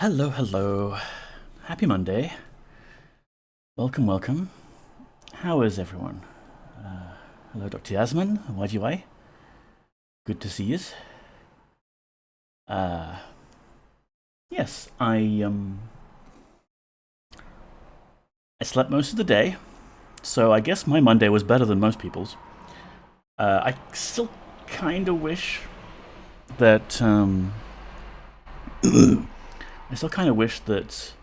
Hello, hello. Happy Monday. Welcome, welcome. How is everyone? Hello, Dr. Yasmin. YGY. Good to see you. Uh, yes, I slept most of the day, so I guess my Monday was better than most people's. I still kind of wish that I still kind of wish that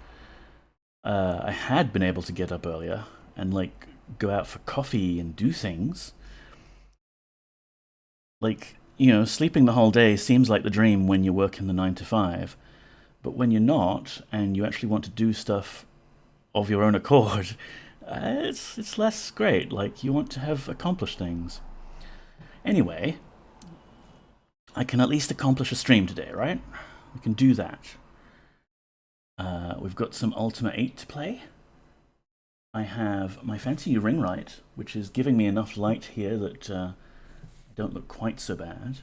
I had been able to get up earlier and like go out for coffee and do things. Like, sleeping the whole day seems like the dream when you work in the 9 to 5, but when you're not and you actually want to do stuff of your own accord, it's less great. Like you want to have accomplished things. Anyway, I can at least accomplish a stream today, right? We can do that. We've got some Ultima 8 to play. I have my fancy new ring light, which is giving me enough light here that I don't look quite so bad.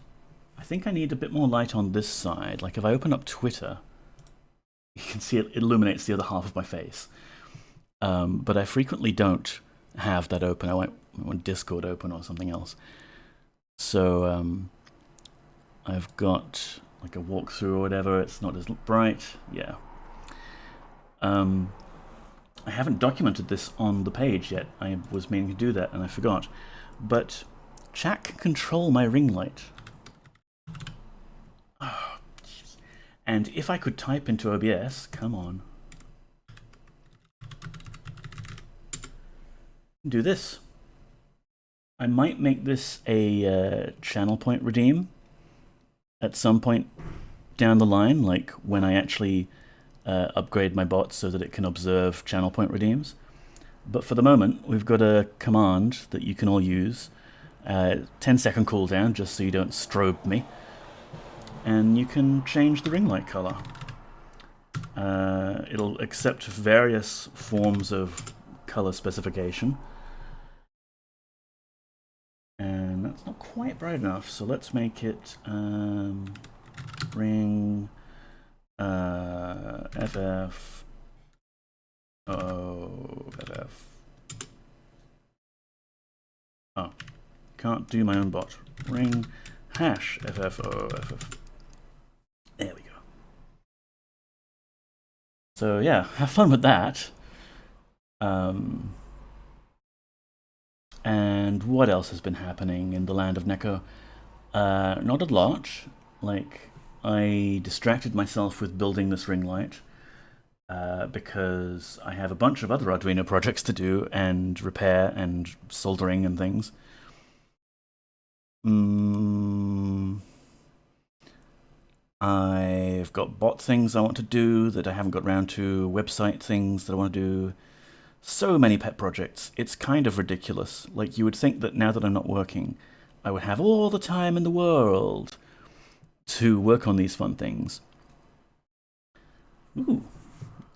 I think I need a bit more light on this side. Like if I open up Twitter, you can see it illuminates the other half of my face. But I frequently don't have that open. I want Discord open or something else. So I've got like a walkthrough or whatever. It's not as bright. Yeah. I haven't documented this on the page yet. I was meaning to do that and I forgot. But chat can control my ring light. Oh, and if I could type into OBS, come on. Do this. I might make this a channel point redeem at some point down the line, like when I actually upgrade my bot so that it can observe channel point redeems. But for the moment, we've got a command that you can all use. 10-second cooldown, just so you don't strobe me. And you can change the ring light color. It'll accept various forms of color specification. And that's not quite bright enough, so let's make it ring FF FF. Oh, can't do my own bot. Ring hash FF. There we go. So yeah, have fun with that. And what else has been happening in the land of Neko? Not a lot. Like, I distracted myself with building this ring light because I have a bunch of other Arduino projects to do and repair and soldering and things. I've got bot things I want to do that I haven't got around to, website things that I want to do. So many pet projects. It's kind of ridiculous. Like, you would think that now that I'm not working, I would have all the time in the world to work on these fun things. Ooh,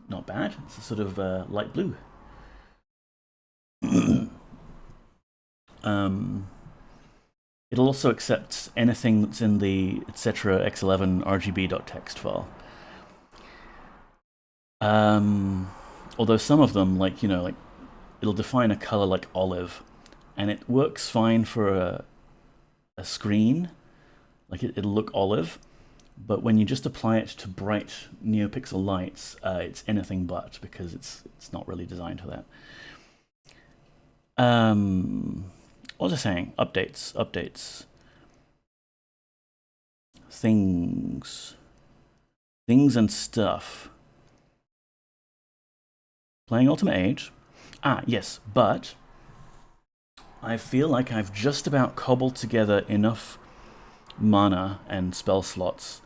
not bad. It's a sort of light blue. It'll also accept anything that's in the etc x11 rgb.txt file. Although some of them, like, like it'll define a color like olive, and it works fine for a screen. Like it'll look olive, but when you just apply it to bright NeoPixel lights, it's anything but, because it's not really designed for that. What was I saying? Updates. Things and stuff. Playing Ultima 8. Yes, but I feel like I've just about cobbled together enough mana and spell slots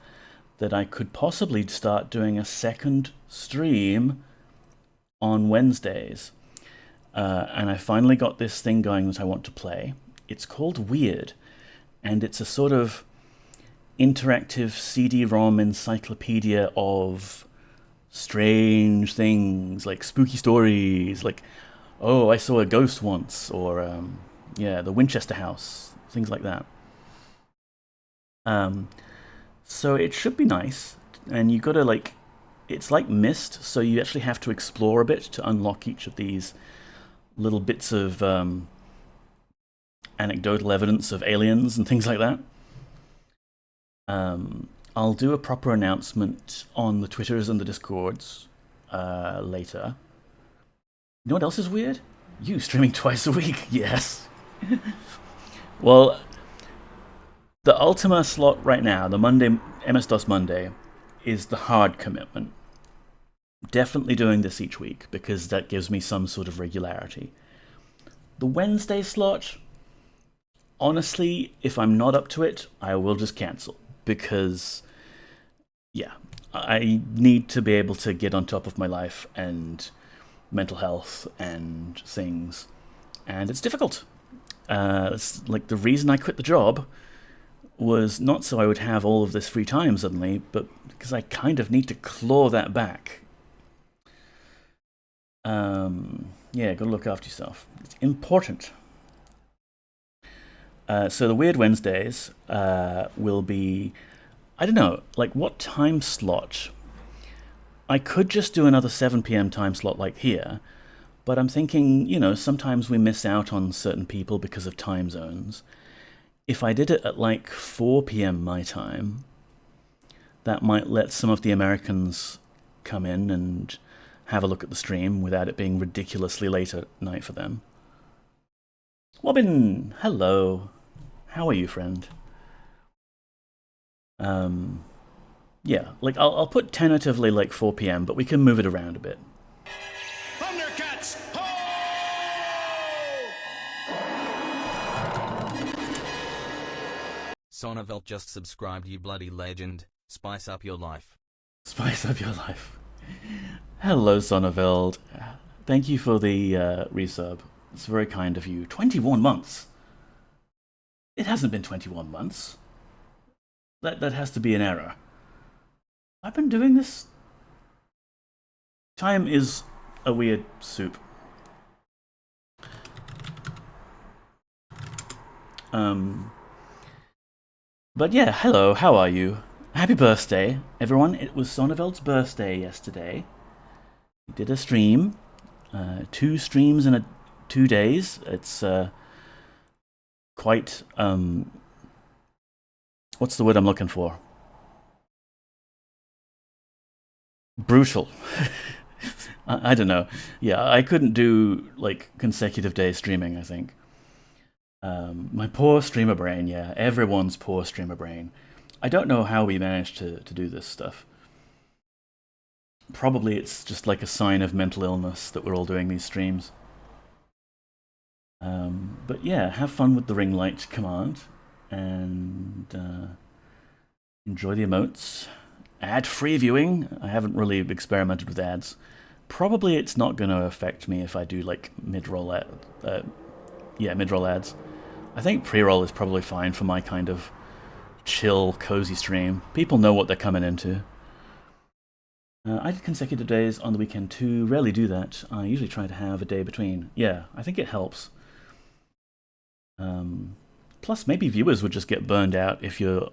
that I could possibly start doing a second stream on Wednesdays. And I finally got this thing going that I want to play. It's called VIII, and it's a sort of interactive CD-ROM encyclopedia of strange things, like spooky stories, like, oh, I saw a ghost once, or yeah, the Winchester House, things like that. So it should be nice, and you gotta like it's like Myst, so you actually have to explore a bit to unlock each of these little bits of anecdotal evidence of aliens and things like that. I'll do a proper announcement on the Twitters and the Discords later. You know what else is weird? You streaming twice a week. Yes. Well, the Ultima slot right now, the Monday MS-DOS Monday, is the hard commitment. Definitely doing this each week because that gives me some sort of regularity. The Wednesday slot, honestly, if I'm not up to it, I will just cancel because, yeah, I need to be able to get on top of my life and mental health and things, and it's difficult. It's like the reason I quit the job was not so I would have all of this free time suddenly, but because I kind of need to claw that back. Yeah, gotta look after yourself. It's important. So the Weird Wednesdays will be, I don't know, like what time slot? I could just do another 7 p.m. time slot like here, but I'm thinking, sometimes we miss out on certain people because of time zones. If I did it at like 4 p.m. my time, that might let some of the Americans come in and have a look at the stream without it being ridiculously late at night for them. Wobbin, hello. How are you, friend? Yeah, like I'll put tentatively like 4 p.m., but we can move it around a bit. Thundercats! Ho! Sonnevelt just subscribed, you bloody legend. Spice up your life. Spice up your life. Hello, Sonneveld. Thank you for the resub. It's very kind of you. 21 months. It hasn't been 21 months. That has to be an error. I've been doing this. Time is a weird soup. But yeah, hello, how are you? Happy birthday, everyone. It was Sonneveld's birthday yesterday. He did a stream. 2 streams in 2 days. It's quite what's the word I'm looking for? Brutal. I don't know. Yeah, I couldn't do like consecutive days streaming, I think. My poor streamer brain, yeah. Everyone's poor streamer brain. I don't know how we managed to do this stuff. Probably it's just like a sign of mental illness that we're all doing these streams. But yeah, have fun with the ring light command and enjoy the emotes. Ad-free viewing. I haven't really experimented with ads. Probably it's not going to affect me if I do like mid-roll mid-roll ads. I think pre-roll is probably fine for my kind of chill, cozy stream. People know what they're coming into. I did consecutive days on the weekend too. Rarely do that. I usually try to have a day between. Yeah, I think it helps. Plus, maybe viewers would just get burned out if you're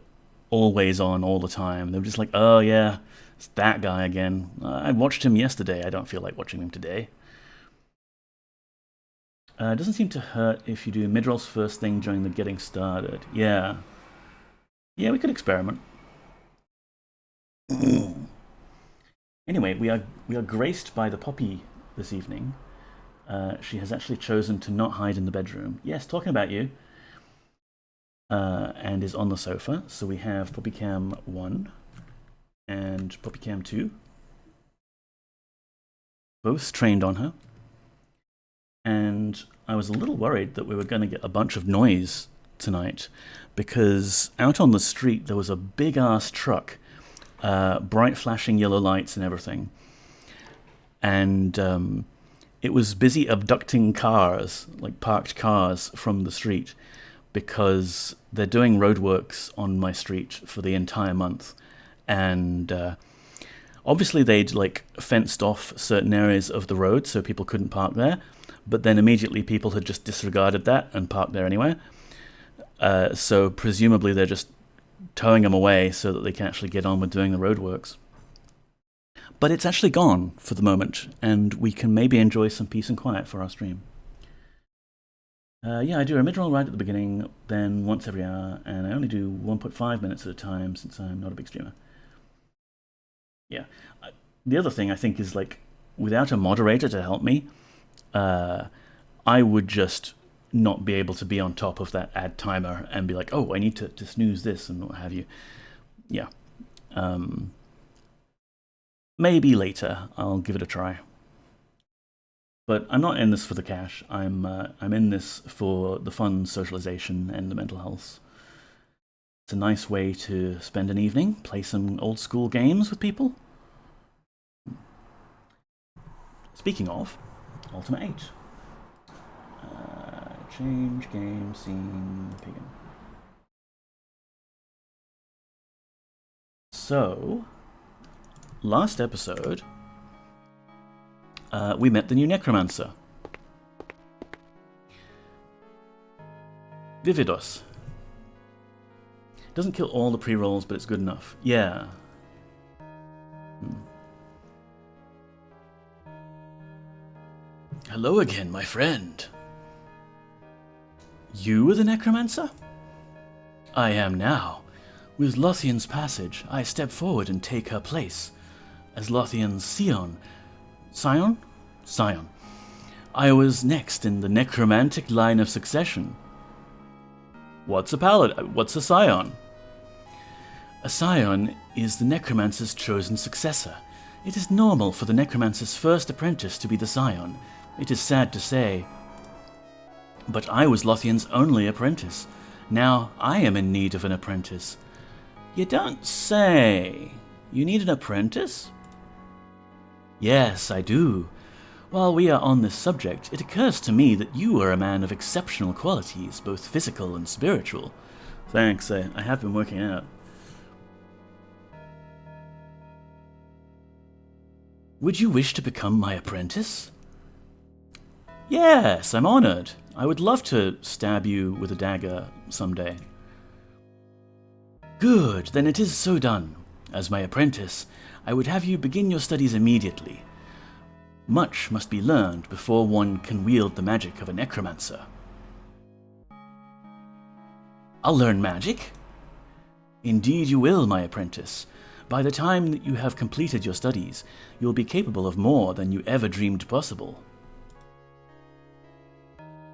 always on all the time. They're just like, oh yeah, it's that guy again. I watched him yesterday. I don't feel like watching him today. It doesn't seem to hurt if you do mid-rolls first thing during the getting started. Yeah. Yeah, we could experiment. Anyway, we are graced by the Poppy this evening. She has actually chosen to not hide in the bedroom. Yes, talking about you. And is on the sofa. So we have PoppyCam 1 and PoppyCam 2. Both trained on her. And I was a little worried that we were going to get a bunch of noise tonight because out on the street there was a big-ass truck, bright flashing yellow lights and everything. And it was busy abducting cars, like parked cars, from the street because they're doing roadworks on my street for the entire month. And obviously they'd like fenced off certain areas of the road so people couldn't park there. But then immediately people had just disregarded that and parked there anyway. So presumably they're just towing them away so that they can actually get on with doing the roadworks. But it's actually gone for the moment, and we can maybe enjoy some peace and quiet for our stream. Yeah, I do a mid-roll right at the beginning, then once every hour, and I only do 1.5 minutes at a time since I'm not a big streamer. Yeah. The other thing I think is, like, without a moderator to help me, I would just not be able to be on top of that add timer and be like, oh, I need to snooze this and what have you. Yeah. Maybe later I'll give it a try. But I'm not in this for the cash. I'm in this for the fun socialization and the mental health. It's a nice way to spend an evening, play some old school games with people. Speaking of, Ultima 8. Change game scene Pagan. So, last episode, we met the new necromancer. Vividos. Doesn't kill all the pre-rolls, but it's good enough. Yeah. Hello again, my friend. You were the necromancer? I am now. With Lothian's passage, I step forward and take her place. As Lothian's scion. Scion. I was next in the necromantic line of succession. What's a scion? A scion is the necromancer's chosen successor. It is normal for the necromancer's first apprentice to be the scion. It is sad to say. But I was Lothian's only apprentice. Now I am in need of an apprentice. You don't say. You need an apprentice? Yes, I do. While we are on this subject, it occurs to me that you are a man of exceptional qualities, both physical and spiritual. Thanks, I have been working out. Would you wish to become my apprentice? Yes, I'm honored. I would love to stab you with a dagger someday. Good, then it is so done. As my apprentice, I would have you begin your studies immediately. Much must be learned before one can wield the magic of a necromancer. I'll learn magic? Indeed you will, my apprentice. By the time that you have completed your studies, you will be capable of more than you ever dreamed possible.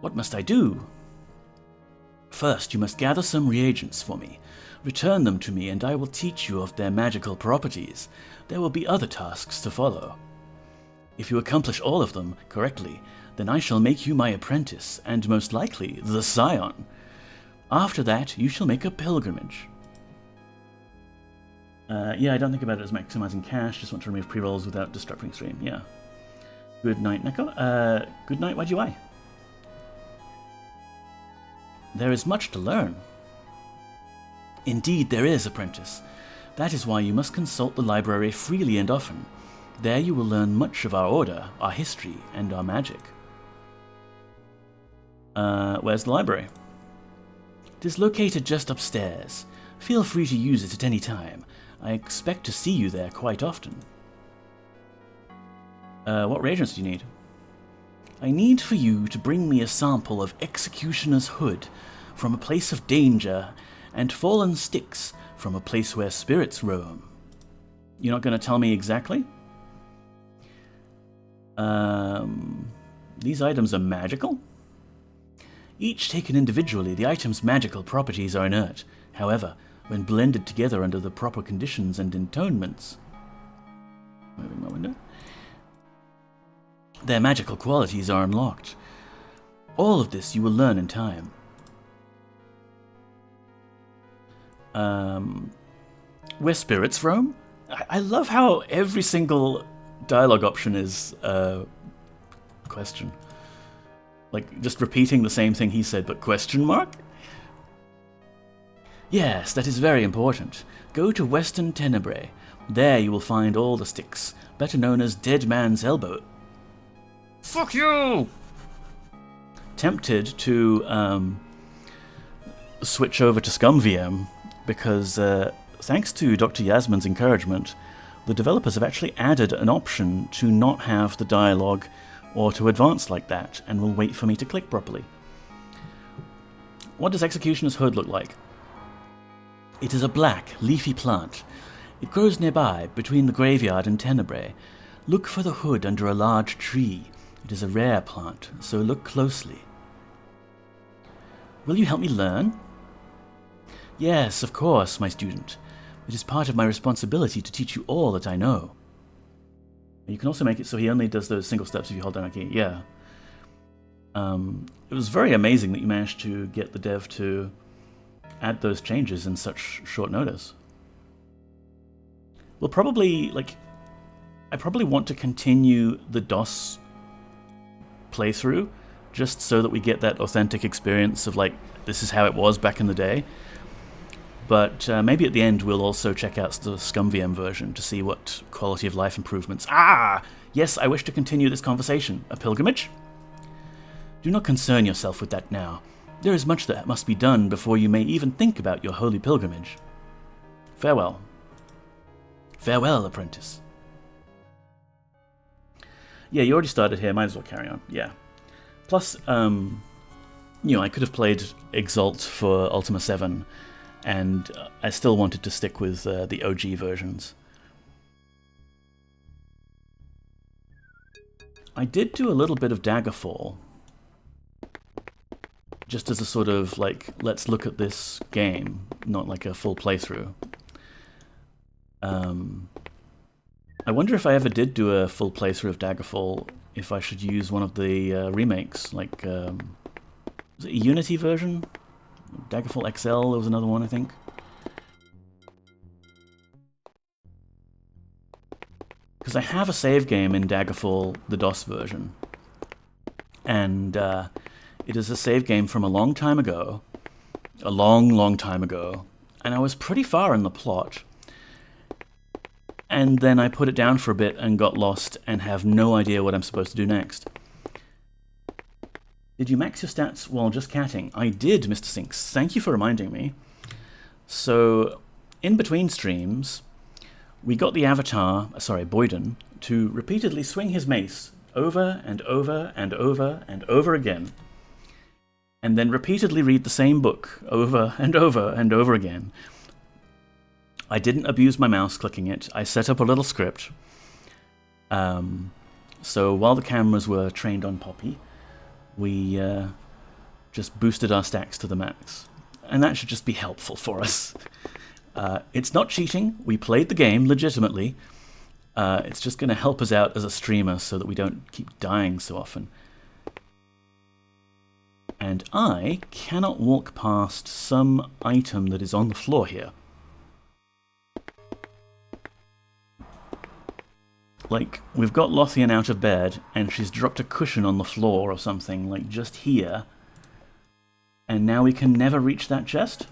What must I do? First, you must gather some reagents for me. Return them to me, and I will teach you of their magical properties. There will be other tasks to follow. If you accomplish all of them correctly, then I shall make you my apprentice, and most likely, the scion. After that, you shall make a pilgrimage. Yeah, I don't think about it as maximizing cash, just want to remove pre-rolls without disrupting stream, yeah. Good night, Neko. Good night, YGY. There is much to learn. Indeed there is, apprentice. That is why you must consult the library freely and often. There you will learn much of our order, our history, and our magic. Where's the library? It is located just upstairs. Feel free to use it at any time. I expect to see you there quite often. What reagents do you need? I need for you to bring me a sample of Executioner's Hood from a place of danger and fallen sticks from a place where spirits roam. You're not going to tell me exactly? These items are magical? Each taken individually, the item's magical properties are inert. However, when blended together under the proper conditions and intonements... Moving my window. Their magical qualities are unlocked. All of this you will learn in time. Where spirits roam? I love how every single dialogue option is a question. Like, just repeating the same thing he said, but question mark? Yes, that is very important. Go to Western Tenebrae. There you will find all the sticks, better known as Dead Man's Elbow. Fuck you! Tempted to switch over to Scum VM because thanks to Dr. Yasmin's encouragement, the developers have actually added an option to not have the dialogue or to advance like that, and will wait for me to click properly. What does Executioner's Hood look like? It is a black, leafy plant. It grows nearby, between the graveyard and Tenebrae. Look for the hood under a large tree. It is a rare plant, so look closely. Will you help me learn? Yes, of course, my student. It is part of my responsibility to teach you all that I know. You can also make it so he only does those single steps if you hold down a key. Yeah. It was very amazing that you managed to get the dev to add those changes in such short notice. We'll probably, I probably want to continue the DOS playthrough, just so that we get that authentic experience of, this is how it was back in the day. But maybe at the end we'll also check out the ScumVM version to see what quality of life improvements... Ah! Yes, I wish to continue this conversation. A pilgrimage? Do not concern yourself with that now. There is much that must be done before you may even think about your holy pilgrimage. Farewell. Farewell, apprentice. Yeah, you already started here. Might as well carry on. Yeah. Plus, I could have played Exalt for Ultima 7, and I still wanted to stick with the OG versions. I did do a little bit of Daggerfall, just as a sort of, let's look at this game, not like a full playthrough. I wonder if I ever did do a full playthrough of Daggerfall, if I should use one of the remakes, was it a Unity version? Daggerfall XL, there was another one, I think. Because I have a save game in Daggerfall, the DOS version. And it is a save game from a long time ago. A long, long time ago. And I was pretty far in the plot. And then I put it down for a bit and got lost and have no idea what I'm supposed to do next. Did you max your stats while just catting? I did, Mr. Sinks. Thank you for reminding me. So, in between streams, we got the avatar, Boyden, to repeatedly swing his mace over and over and over and over again, and then repeatedly read the same book over and over and over again. I didn't abuse my mouse clicking it. I set up a little script. So while the cameras were trained on Poppy, we just boosted our stacks to the max. And that should just be helpful for us. It's not cheating. We played the game legitimately. It's just going to help us out as a streamer so that we don't keep dying so often. And I cannot walk past some item that is on the floor here. We've got Lothian out of bed, and she's dropped a cushion on the floor or something, just here. And now we can never reach that chest?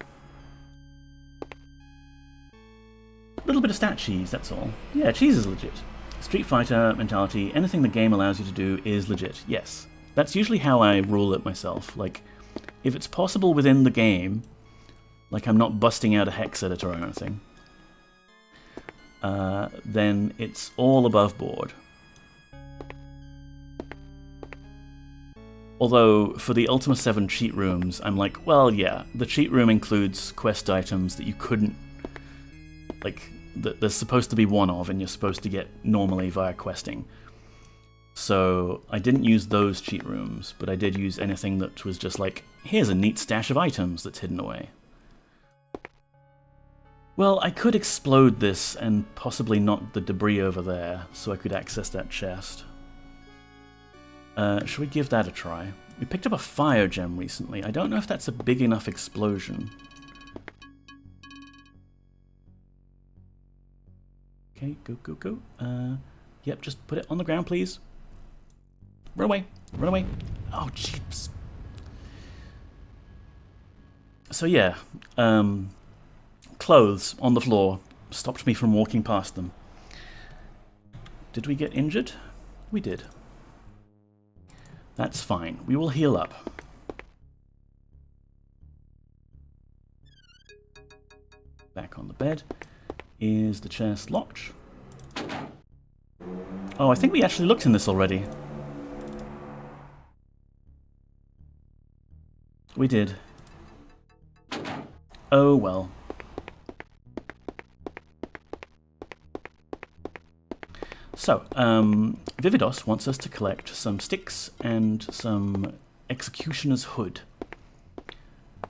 A little bit of stat cheese, that's all. Yeah, cheese is legit. Street Fighter mentality, anything the game allows you to do is legit, yes. That's usually how I rule it myself. If it's possible within the game, I'm not busting out a hex editor or anything, then it's all above board. Although, for the Ultima 7 cheat rooms, I'm well, yeah, the cheat room includes quest items that you couldn't, that there's supposed to be one of, and you're supposed to get normally via questing. So, I didn't use those cheat rooms, but I did use anything that was just here's a neat stash of items that's hidden away. Well, I could explode this and possibly knock the debris over there, so I could access that chest. Should we give that a try? We picked up a fire gem recently. I don't know if that's a big enough explosion. Okay, go. Yep, just put it on the ground, please. Run away. Oh, jeeps. So yeah, clothes on the floor stopped me from walking past them. Did we get injured? We did. That's fine. We will heal up. Back on the bed. Is the chest locked? Oh, I think we actually looked in this already. We did. Oh well. So, Vividos wants us to collect some sticks and some Executioner's Hood.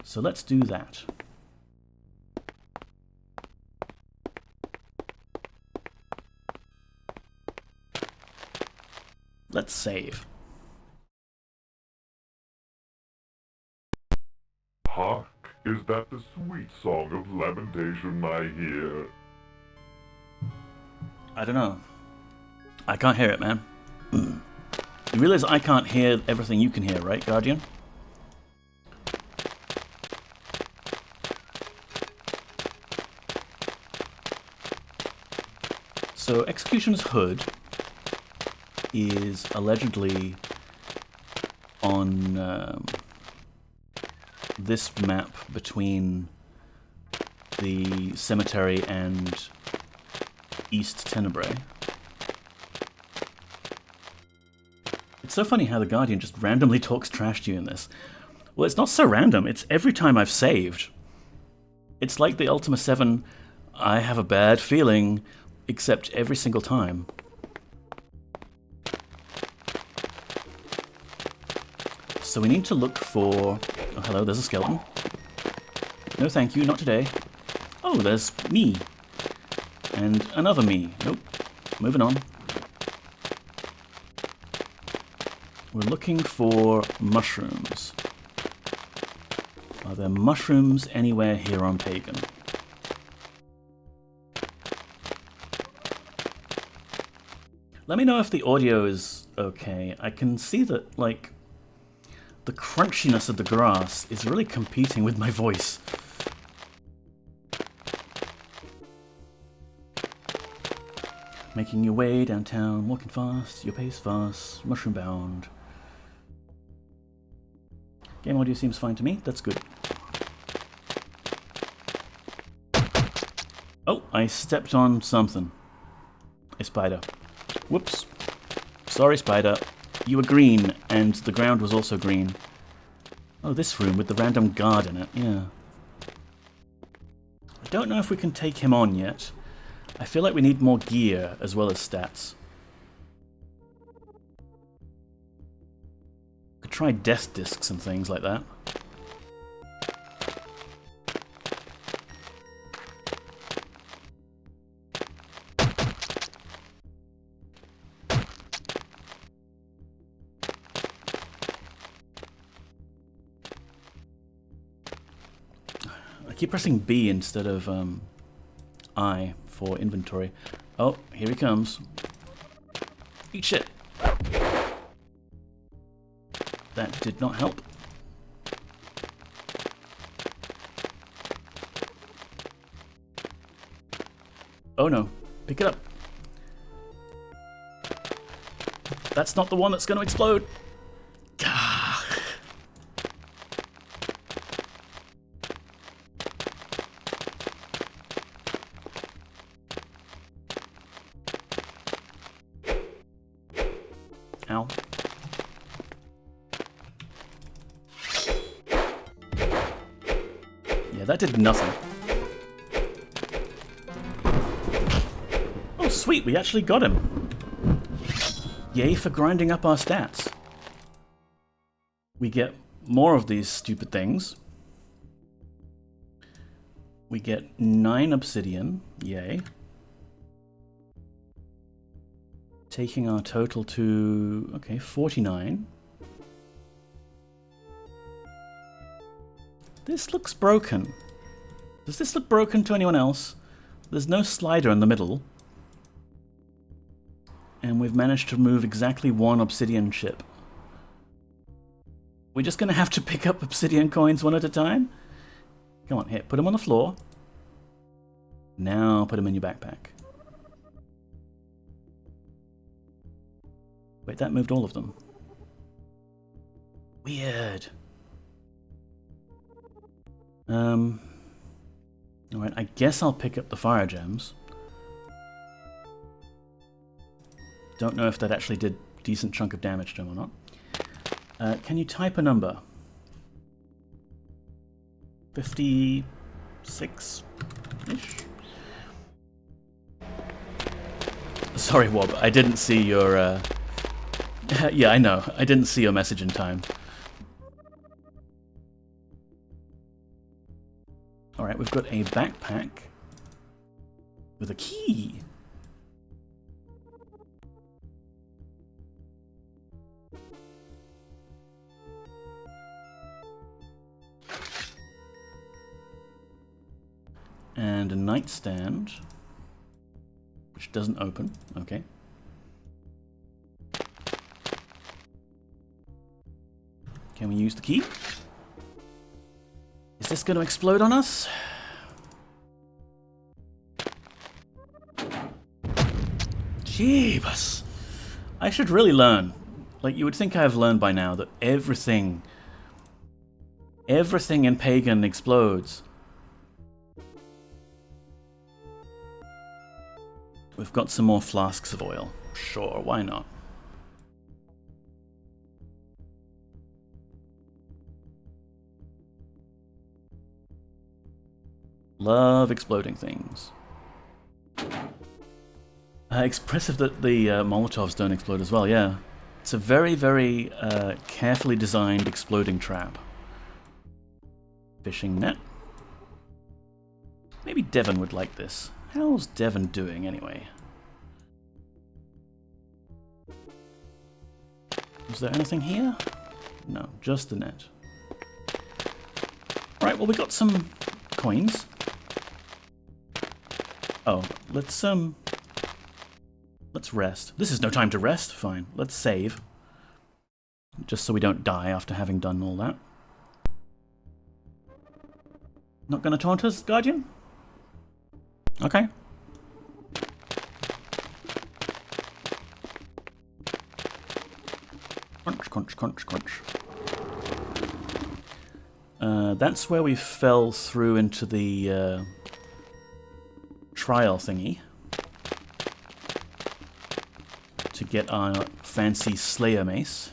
So let's do that. Let's save. Hark, is that the sweet song of lamentation I hear? I don't know. I can't hear it, man. You realize I can't hear everything you can hear, right, Guardian? So, Executioner's Hood is allegedly on this map between the cemetery and East Tenebrae. It's so funny how the Guardian just randomly talks trash to you in this. Well, it's not so random, it's every time I've saved. It's like the Ultima 7, I have a bad feeling, except every single time. So we need to look for... Oh, hello, there's a skeleton. No thank you, not today. Oh, there's me. And another me. Nope. Moving on. We're looking for mushrooms. Are there mushrooms anywhere here on Pagan? Let me know if the audio is okay. I can see that, like, the crunchiness of the grass is really competing with my voice. Making your way downtown, walking fast, your pace fast, mushroom bound. Game audio seems fine to me, that's good. Oh, I stepped on something. A spider. Whoops. Sorry, spider. You were green, and the ground was also green. Oh, this room with the random guard in it, yeah. I don't know if we can take him on yet. I feel like we need more gear as well as stats. Could try death discs and things like that. I keep pressing B instead of I for inventory. Oh, here he comes. Eat shit. That did not help. Oh no, pick it up. That's not the one that's going to explode. Ow. Yeah, that did nothing. Oh, sweet, we actually got him. Yay for grinding up our stats. We get more of these stupid things. We get 9 obsidian. Yay. Taking our total to, okay, 49. This looks broken. Does this look broken to anyone else? There's no slider in the middle. And we've managed to move exactly 1 obsidian chip. We're just going to have to pick up obsidian coins one at a time? Come on, here, put them on the floor. Now put them in your backpack. Wait, that moved all of them. Weird. Alright, I guess I'll pick up the fire gems. Don't know if that actually did a decent chunk of damage to him or not. Can you type a number? 56-ish? Sorry, Wob, I didn't see your... yeah, I know. I didn't see your message in time. Alright, we've got a backpack with a key. And a nightstand, which doesn't open. Okay. Can we use the key? Is this going to explode on us? Jeebus. I should really learn. Like, you would think I have learned by now that everything in Pagan explodes. We've got some more flasks of oil. Sure, why not? Love exploding things. Expressive that the Molotovs don't explode as well, yeah. It's a very, very carefully designed exploding trap. Fishing net. Maybe Devon would like this. How's Devon doing, anyway? Is there anything here? No, just the net. Right, well, we got some coins. Oh, let's rest. This is no time to rest. Fine, let's save. Just so we don't die after having done all that. Not gonna taunt us, Guardian? Okay. Crunch, crunch, crunch, crunch. That's where we fell through into the trial thingy to get our fancy Slayer mace.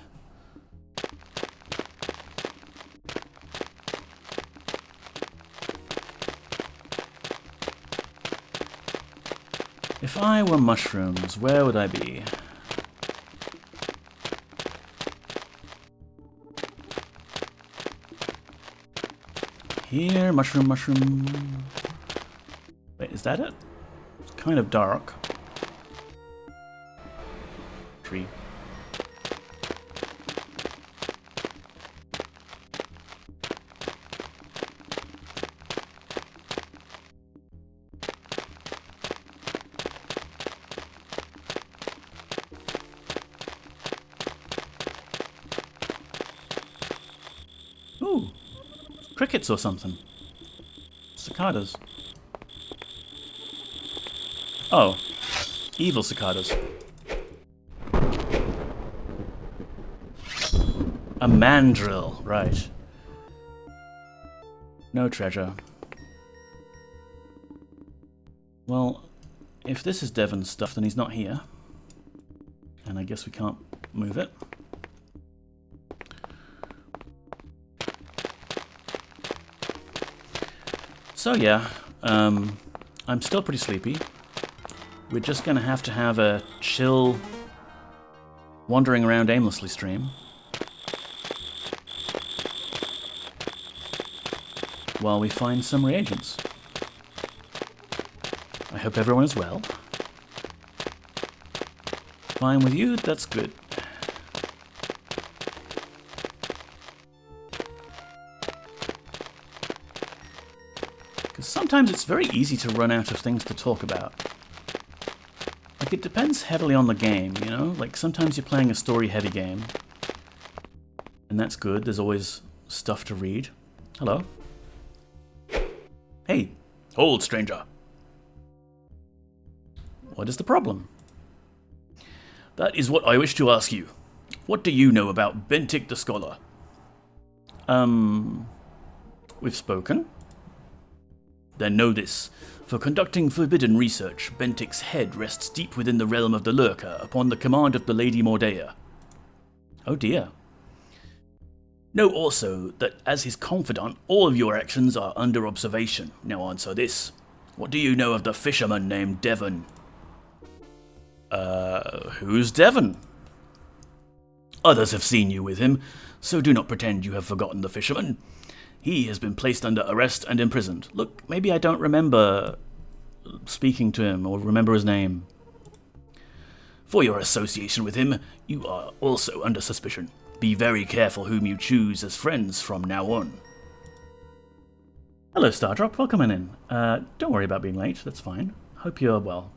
If I were mushrooms, where would I be? Here, mushroom, mushroom. Wait, is that it? It's kind of dark. Tree. Ooh, crickets or something. Cicadas. Oh, evil cicadas. A mandrill, right. No treasure. Well, if this is Devon's stuff, then he's not here. And I guess we can't move it. So yeah, I'm still pretty sleepy. We're just gonna have to have a chill, wandering around aimlessly stream. While we find some reagents. I hope everyone is well. Fine with you, that's good. Because sometimes it's very easy to run out of things to talk about. Like, it depends heavily on the game, you know? Like, sometimes you're playing a story-heavy game. And that's good, there's always stuff to read. Hello. Hey, hold, stranger. What is the problem? That is what I wish to ask you. What do you know about Bentik the Scholar? We've spoken. Then know this. For conducting forbidden research, Bentik's head rests deep within the realm of the Lurker, upon the command of the Lady Mordea. Oh dear. Know also that as his confidant, all of your actions are under observation. Now answer this. What do you know of the fisherman named Devon? Who's Devon? Others have seen you with him, so do not pretend you have forgotten the fisherman. He has been placed under arrest and imprisoned. Look, maybe I don't remember speaking to him or remember his name. For your association with him, you are also under suspicion. Be very careful whom you choose as friends from now on. Hello, Stardrop. Welcome in. Don't worry about being late. That's fine. Hope you're well.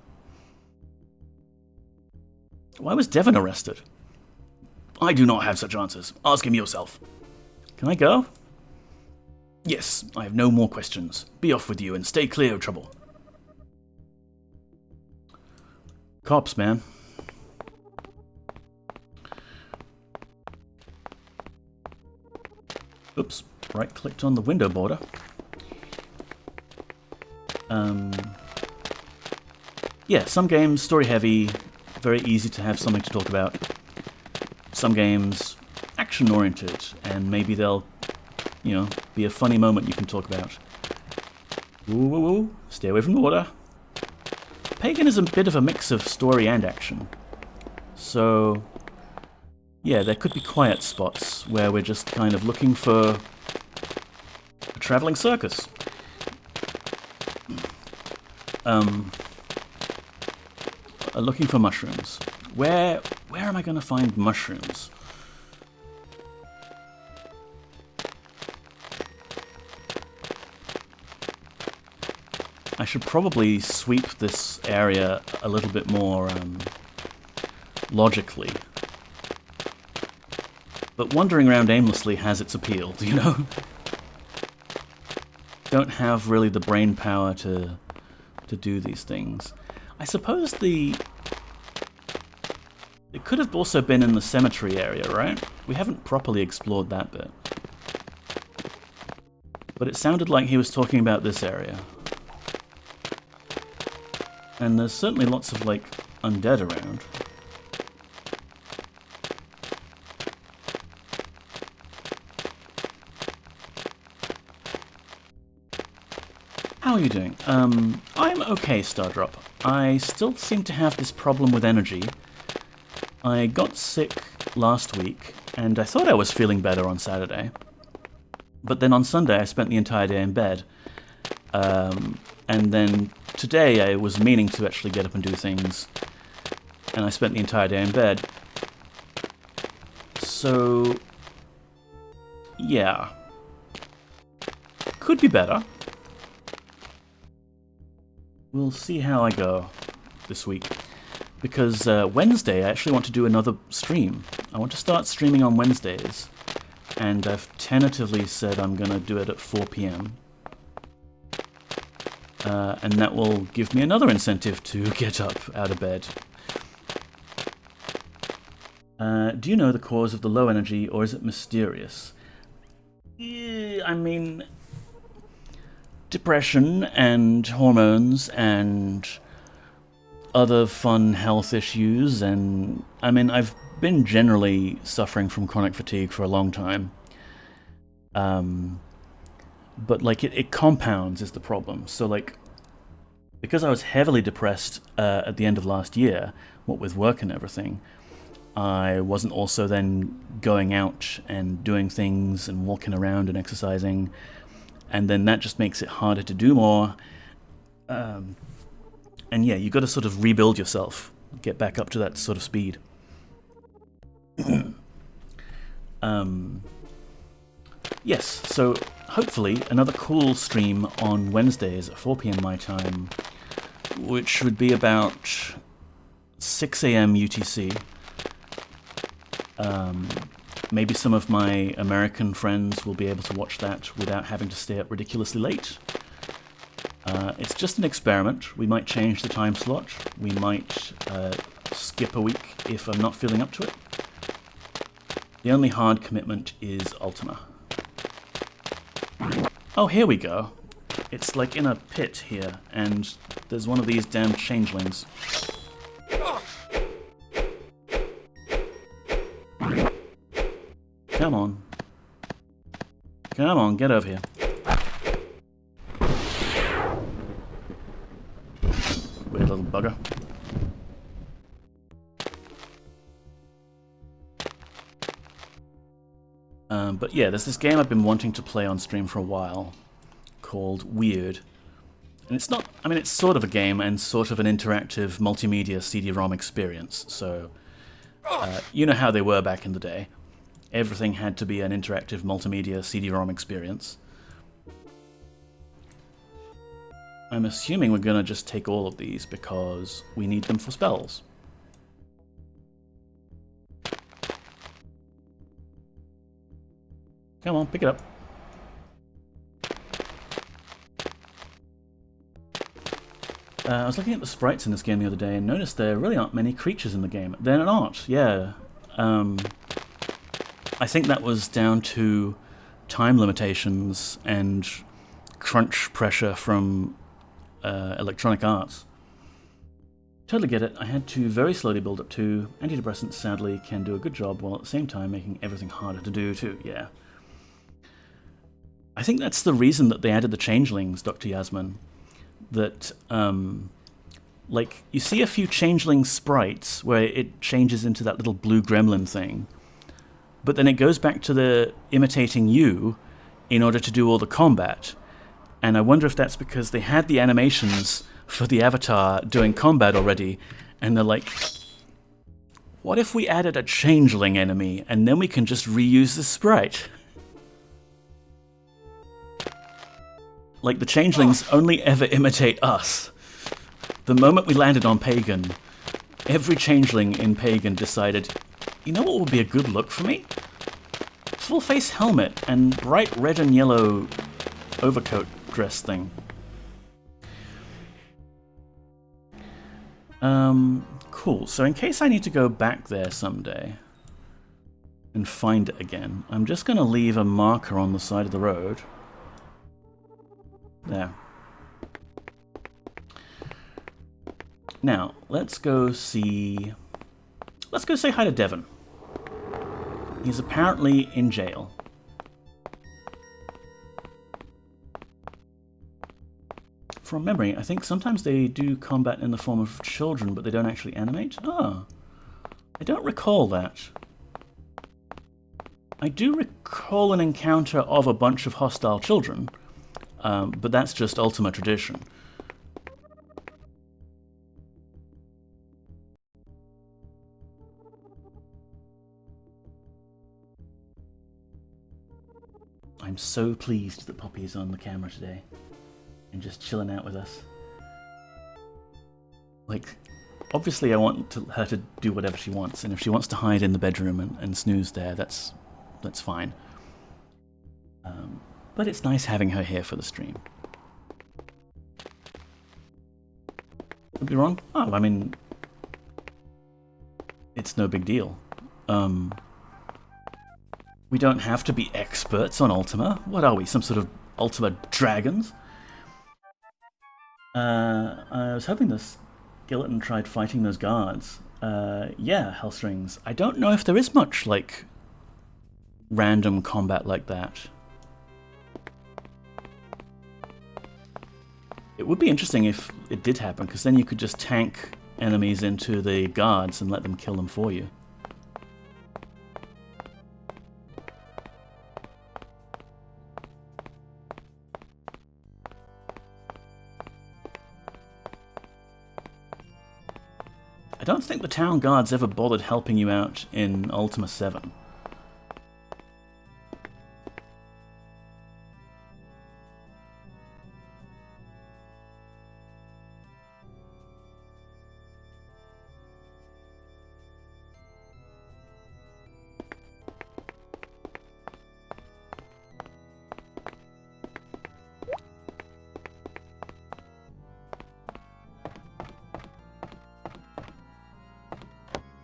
Why was Devon arrested? I do not have such answers. Ask him yourself. Can I go? Yes, I have no more questions. Be off with you and stay clear of trouble. Cops, man. Oops, right-clicked on the window border. Yeah, some games, story-heavy, very easy to have something to talk about. Some games, action-oriented, and maybe they'll, be a funny moment you can talk about. Ooh, stay away from the water. Pagan is a bit of a mix of story and action. So, yeah, there could be quiet spots where we're just kind of looking for a traveling circus. Looking for mushrooms. Where am I going to find mushrooms? I should probably sweep this area a little bit more logically. But wandering around aimlessly has its appeal, you know? Don't have really the brain power to do these things. I suppose it could have also been in the cemetery area, right? We haven't properly explored that bit. But it sounded like he was talking about this area. And there's certainly lots of, undead around. How are you doing? I'm okay, Stardrop. I still seem to have this problem with energy. I got sick last week, and I thought I was feeling better on Saturday. But then on Sunday, I spent the entire day in bed. And then today, I was meaning to actually get up and do things, and I spent the entire day in bed. So, yeah. Could be better. We'll see how I go this week. Because Wednesday, I actually want to do another stream. I want to start streaming on Wednesdays. And I've tentatively said I'm going to do it at 4 p.m. And that will give me another incentive to get up out of bed. Do you know the cause of the low energy, or is it mysterious? I mean, depression and hormones and other fun health issues, and I've been generally suffering from chronic fatigue for a long time. But it compounds is the problem. So because I was heavily depressed at the end of last year, what with work and everything, I wasn't also then going out and doing things and walking around and exercising, and then that just makes it harder to do more. And yeah, you got to sort of rebuild yourself, get back up to that sort of speed. Yes, so hopefully another cool stream on Wednesdays at 4 p.m. my time, which would be about 6 a.m. UTC. Maybe some of my American friends will be able to watch that without having to stay up ridiculously late. It's just an experiment. We might change the time slot. We might skip a week if I'm not feeling up to it. The only hard commitment is Ultima. Oh, here we go. It's like in a pit here, and there's one of these damn changelings. Come on. Come on, get over here. Weird little bugger. But yeah, there's this game I've been wanting to play on stream for a while called VIII. And it's not, I mean, it's sort of a game and sort of an interactive multimedia CD-ROM experience. So, you know how they were back in the day. Everything had to be an interactive multimedia CD-ROM experience. I'm assuming we're gonna just take all of these because we need them for spells. Come on, pick it up. I was looking at the sprites in this game the other day and noticed there really aren't many creatures in the game. They're not, yeah. I think that was down to time limitations and crunch pressure from Electronic Arts. Totally get it. I had to very slowly build up to. Antidepressants, sadly, can do a good job while at the same time making everything harder to do too, yeah. I think that's the reason that they added the changelings, Dr. Yasmin. That, like, you see a few changeling sprites where it changes into that little blue gremlin thing, but then it goes back to the imitating you in order to do all the combat. And I wonder if that's because they had the animations for the avatar doing combat already, and they're like, what if we added a changeling enemy, and then we can just reuse the sprite? Like, the changelings only ever imitate us. The moment we landed on Pagan, every changeling in Pagan decided, you know what would be a good look for me? Full face helmet and bright red and yellow overcoat dress thing. Cool. So in case I need to go back there someday and find it again, I'm just going to leave a marker on the side of the road. There. Now, let's go say hi to Devon. He's apparently in jail. From memory, I think sometimes they do combat in the form of children, but they don't actually animate. Ah, I don't recall that. I do recall an encounter of a bunch of hostile children, but that's just Ultima tradition. I'm so pleased that Poppy is on the camera today and just chilling out with us. Like, obviously I want her to do whatever she wants, and if she wants to hide in the bedroom and snooze there, that's fine. But it's nice having her here for the stream. Could be wrong? Oh, I mean, it's no big deal. We don't have to be experts on Ultima. What are we, some sort of Ultima dragons? I was hoping the skeleton tried fighting those guards. Yeah, Hellstrings. I don't know if there is much, like, random combat like that. It would be interesting if it did happen, because then you could just tank enemies into the guards and let them kill them for you. I don't think the town guards ever bothered helping you out in Ultima 7.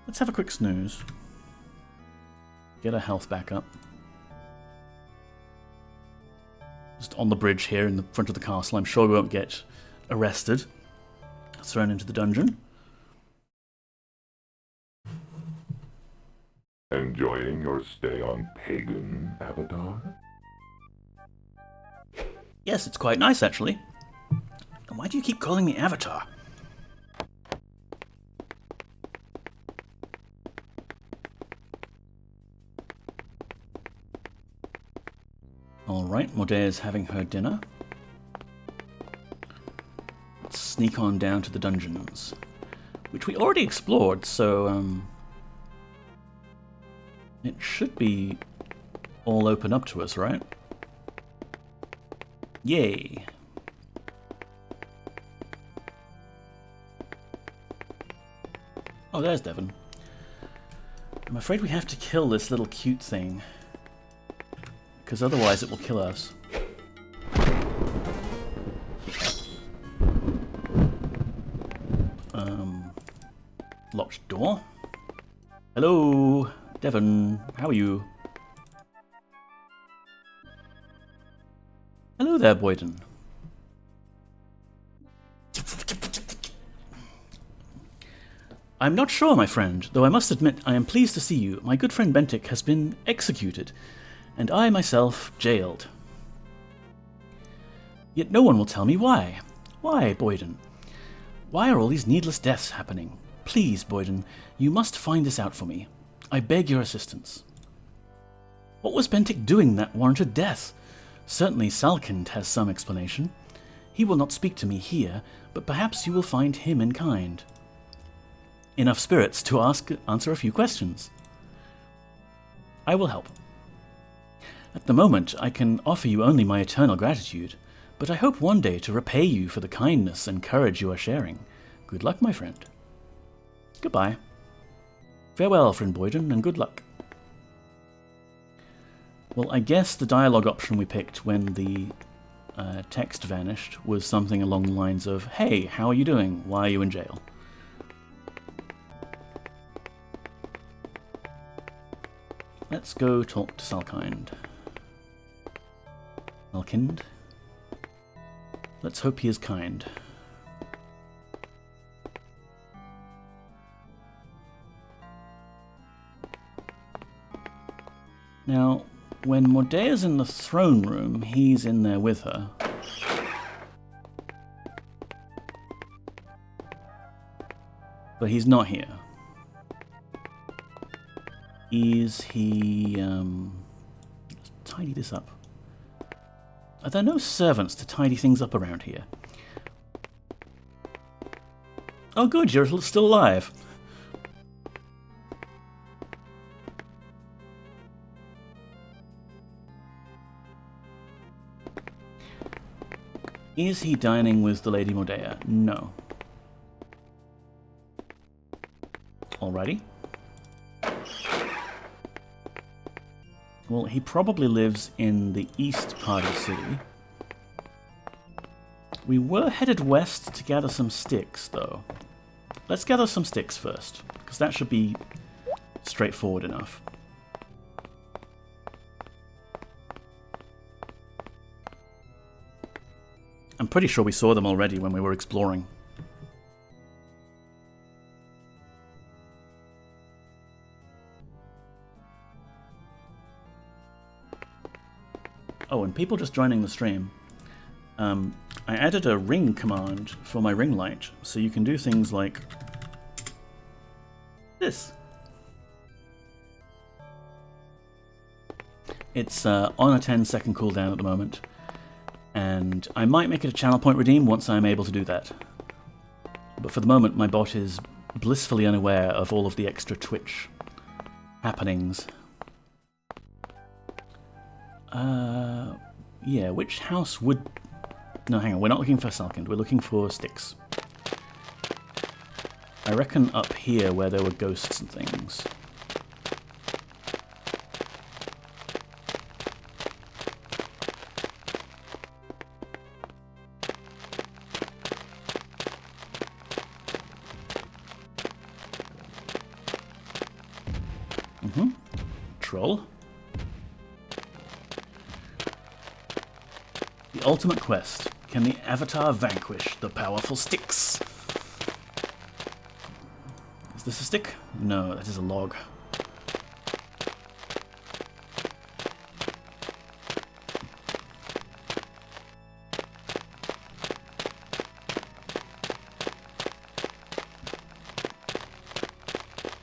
Let's have a quick snooze. Get our health back up. just on the bridge here in the front of the castle. I'm sure we won't get arrested, thrown into the dungeon. Enjoying your stay on Pagan, Avatar? Yes, it's quite nice, actually. And why do you keep calling me Avatar? Alright, Mordea's having her dinner. Let's sneak on down to the dungeons, which we already explored, so it should be all open up to us, right? Yay! Oh, there's Devon. I'm afraid we have to kill this little cute thing, because otherwise it will kill us. Locked door. Hello, Devon. How are you? Hello there, Boyden. I'm not sure, my friend, though I must admit I am pleased to see you. My good friend Bentic has been executed, and I myself jailed. Yet no one will tell me why. Why, Boyden? Why are all these needless deaths happening? Please, Boyden, you must find this out for me. I beg your assistance. What was Bentic doing that warranted death? Certainly Salkind has some explanation. He will not speak to me here, but perhaps you will find him in kind. Enough spirits to answer a few questions. I will help. At the moment, I can offer you only my eternal gratitude, but I hope one day to repay you for the kindness and courage you are sharing. Good luck, my friend. Goodbye. Farewell, friend Boyden, and good luck. Well, I guess the dialogue option we picked when the text vanished was something along the lines of, "Hey, how are you doing? Why are you in jail?" Let's go talk to Salkind. Salkind. Let's hope he is kind. Now, when Mordea's in the throne room, he's in there with her. But he's not here. Is he, let's tidy this up. Are there no servants to tidy things up around here? Oh good, you're still alive. Is he dining with the Lady Mordea? No. Alrighty. Well, he probably lives in the east part of the city. We were headed west to gather some sticks, though. Let's gather some sticks first, because that should be straightforward enough. I'm pretty sure we saw them already when we were exploring. Oh, and people just joining the stream. I added a ring command for my ring light, so you can do things like this. It's on a 10-second cooldown at the moment, and I might make it a channel point redeem once I'm able to do that. But for the moment, my bot is blissfully unaware of all of the extra Twitch happenings. Yeah, which house would... No, hang on, we're not looking for Salkind, we're looking for sticks. I reckon up here where there were ghosts and things. Troll. The ultimate quest. Can the Avatar vanquish the powerful Styx? Is this a stick? No, that is a log.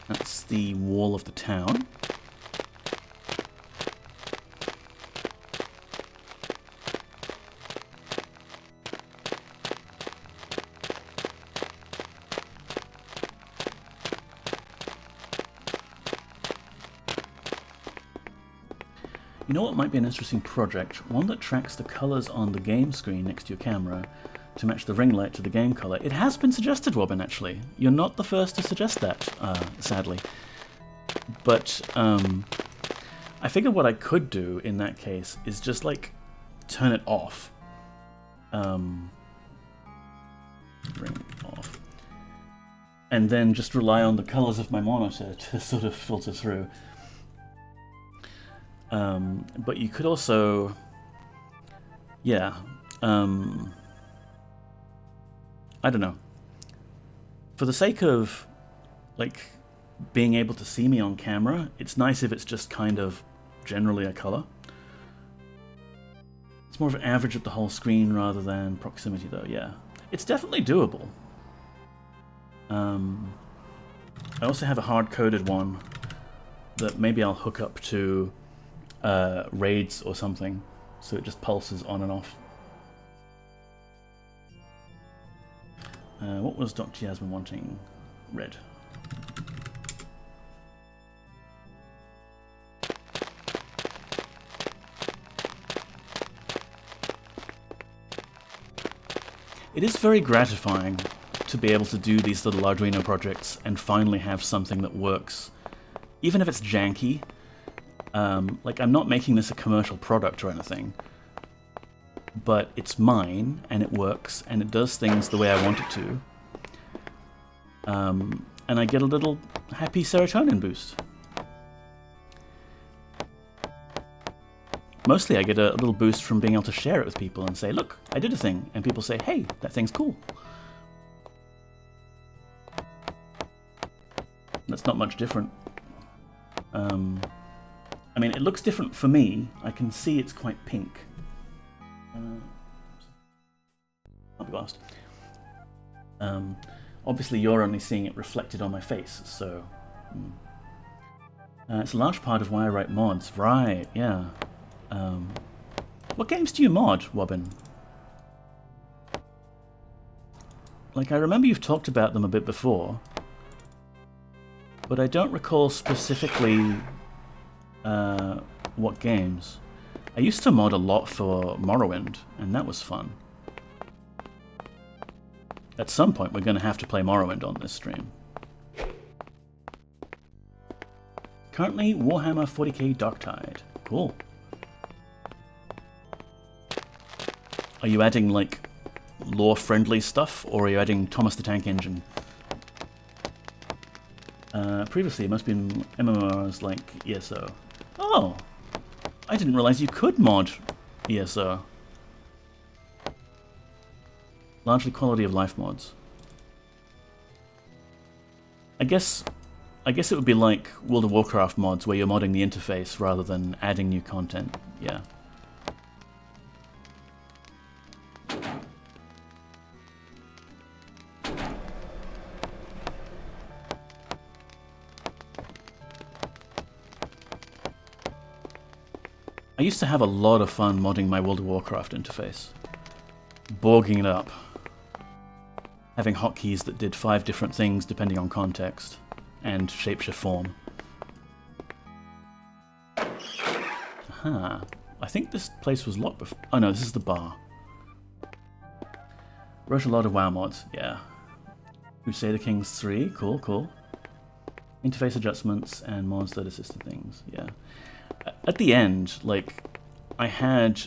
That's the wall of the town. You know what might be an interesting project? One that tracks the colors on the game screen next to your camera to match the ring light to the game color. It has been suggested, Robin, actually. You're not the first to suggest that, sadly. But I figured what I could do in that case is just, like, turn it off. Ring off. And then just rely on the colors of my monitor to sort of filter through. But you could also, yeah, I don't know. For the sake of, like, being able to see me on camera, it's nice if it's just kind of generally a color. It's more of an average of the whole screen rather than proximity, though, yeah. It's definitely doable. I also have a hard-coded one that maybe I'll hook up to raids or something, so it just pulses on and off. What was Dr. Yasmin wanting? Red. It is very gratifying to be able to do these little Arduino projects and finally have something that works, even if it's janky. Like, I'm not making this a commercial product or anything, but it's mine, and it works, and it does things the way I want it to. And I get a little happy serotonin boost. Mostly I get a little boost from being able to share it with people and say, look, I did a thing, and people say, hey, that thing's cool. That's not much different. I mean, it looks different for me. I can see it's quite pink. I'll be asked. Obviously, you're only seeing it reflected on my face, so... it's a large part of why I write mods. Right, yeah. What games do you mod, Wobbin? Like, I remember you've talked about them a bit before, but I don't recall specifically what games. I used to mod a lot for Morrowind, and that was fun. At some point, we're going to have to play Morrowind on this stream. Currently, Warhammer 40k Darktide. Cool. Are you adding, like, lore-friendly stuff, or are you adding Thomas the Tank Engine? Previously, it must have been MMOs like ESO. Oh! I didn't realize you could mod ESO. Largely quality of life mods. I guess it would be like World of Warcraft mods, where you're modding the interface rather than adding new content. Yeah. I used to have a lot of fun modding my World of Warcraft interface. Borging it up. Having hotkeys that did 5 different things depending on context, and shapeshift form. Aha. I think this place was locked before. Oh no, this is the bar. Wrote a lot of WoW mods, yeah. Crusader Kings 3, cool, cool. Interface adjustments and mods that assisted things, yeah. At the end, like, I had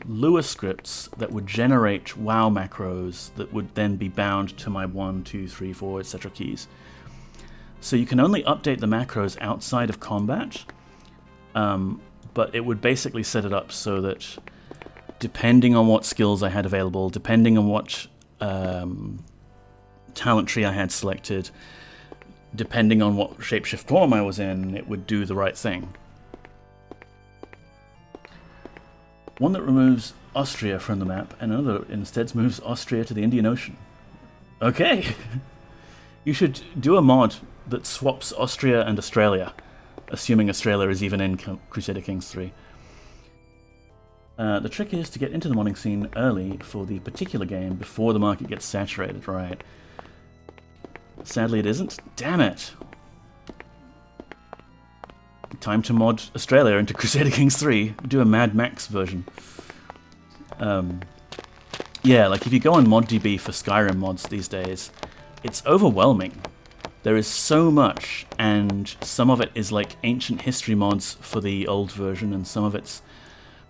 Lua scripts that would generate WoW macros that would then be bound to my 1, 2, 3, 4, etc. keys. So you can only update the macros outside of combat, but it would basically set it up so that depending on what skills I had available, depending on what talent tree I had selected, depending on what shapeshift form I was in, it would do the right thing. One that removes Austria from the map, and another instead moves Austria to the Indian Ocean. Okay! You should do a mod that swaps Austria and Australia, assuming Australia is even in Crusader Kings 3. The trick is to get into the modding scene early for the particular game before the market gets saturated, right? Sadly it isn't. Damn it! Time to mod Australia into Crusader Kings 3. Do a Mad Max version. Yeah, like if you go on ModDB for Skyrim mods these days, it's overwhelming. There is so much, and some of it is like ancient history mods for the old version, and some of it's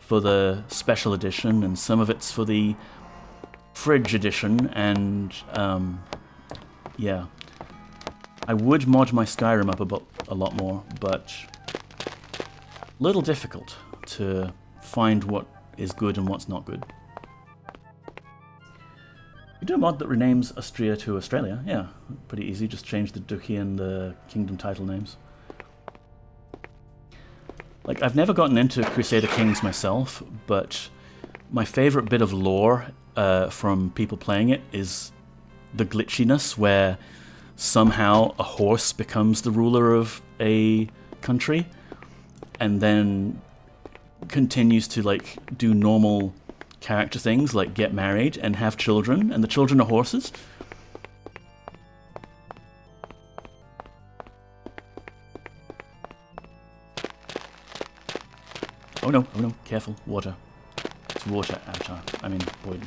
for the special edition, and some of it's for the fridge edition, and yeah. I would mod my Skyrim up a lot more, but a little difficult to find what is good and what's not good. You do a mod that renames Austria to Australia, yeah, pretty easy, just change the duchy and the kingdom title names. Like, I've never gotten into Crusader Kings myself, but my favourite bit of lore from people playing it is the glitchiness where somehow a horse becomes the ruler of a country and then continues to like do normal character things like get married and have children, and the children are horses. Oh no, careful, water. It's water, Avatar. I mean, Boyden.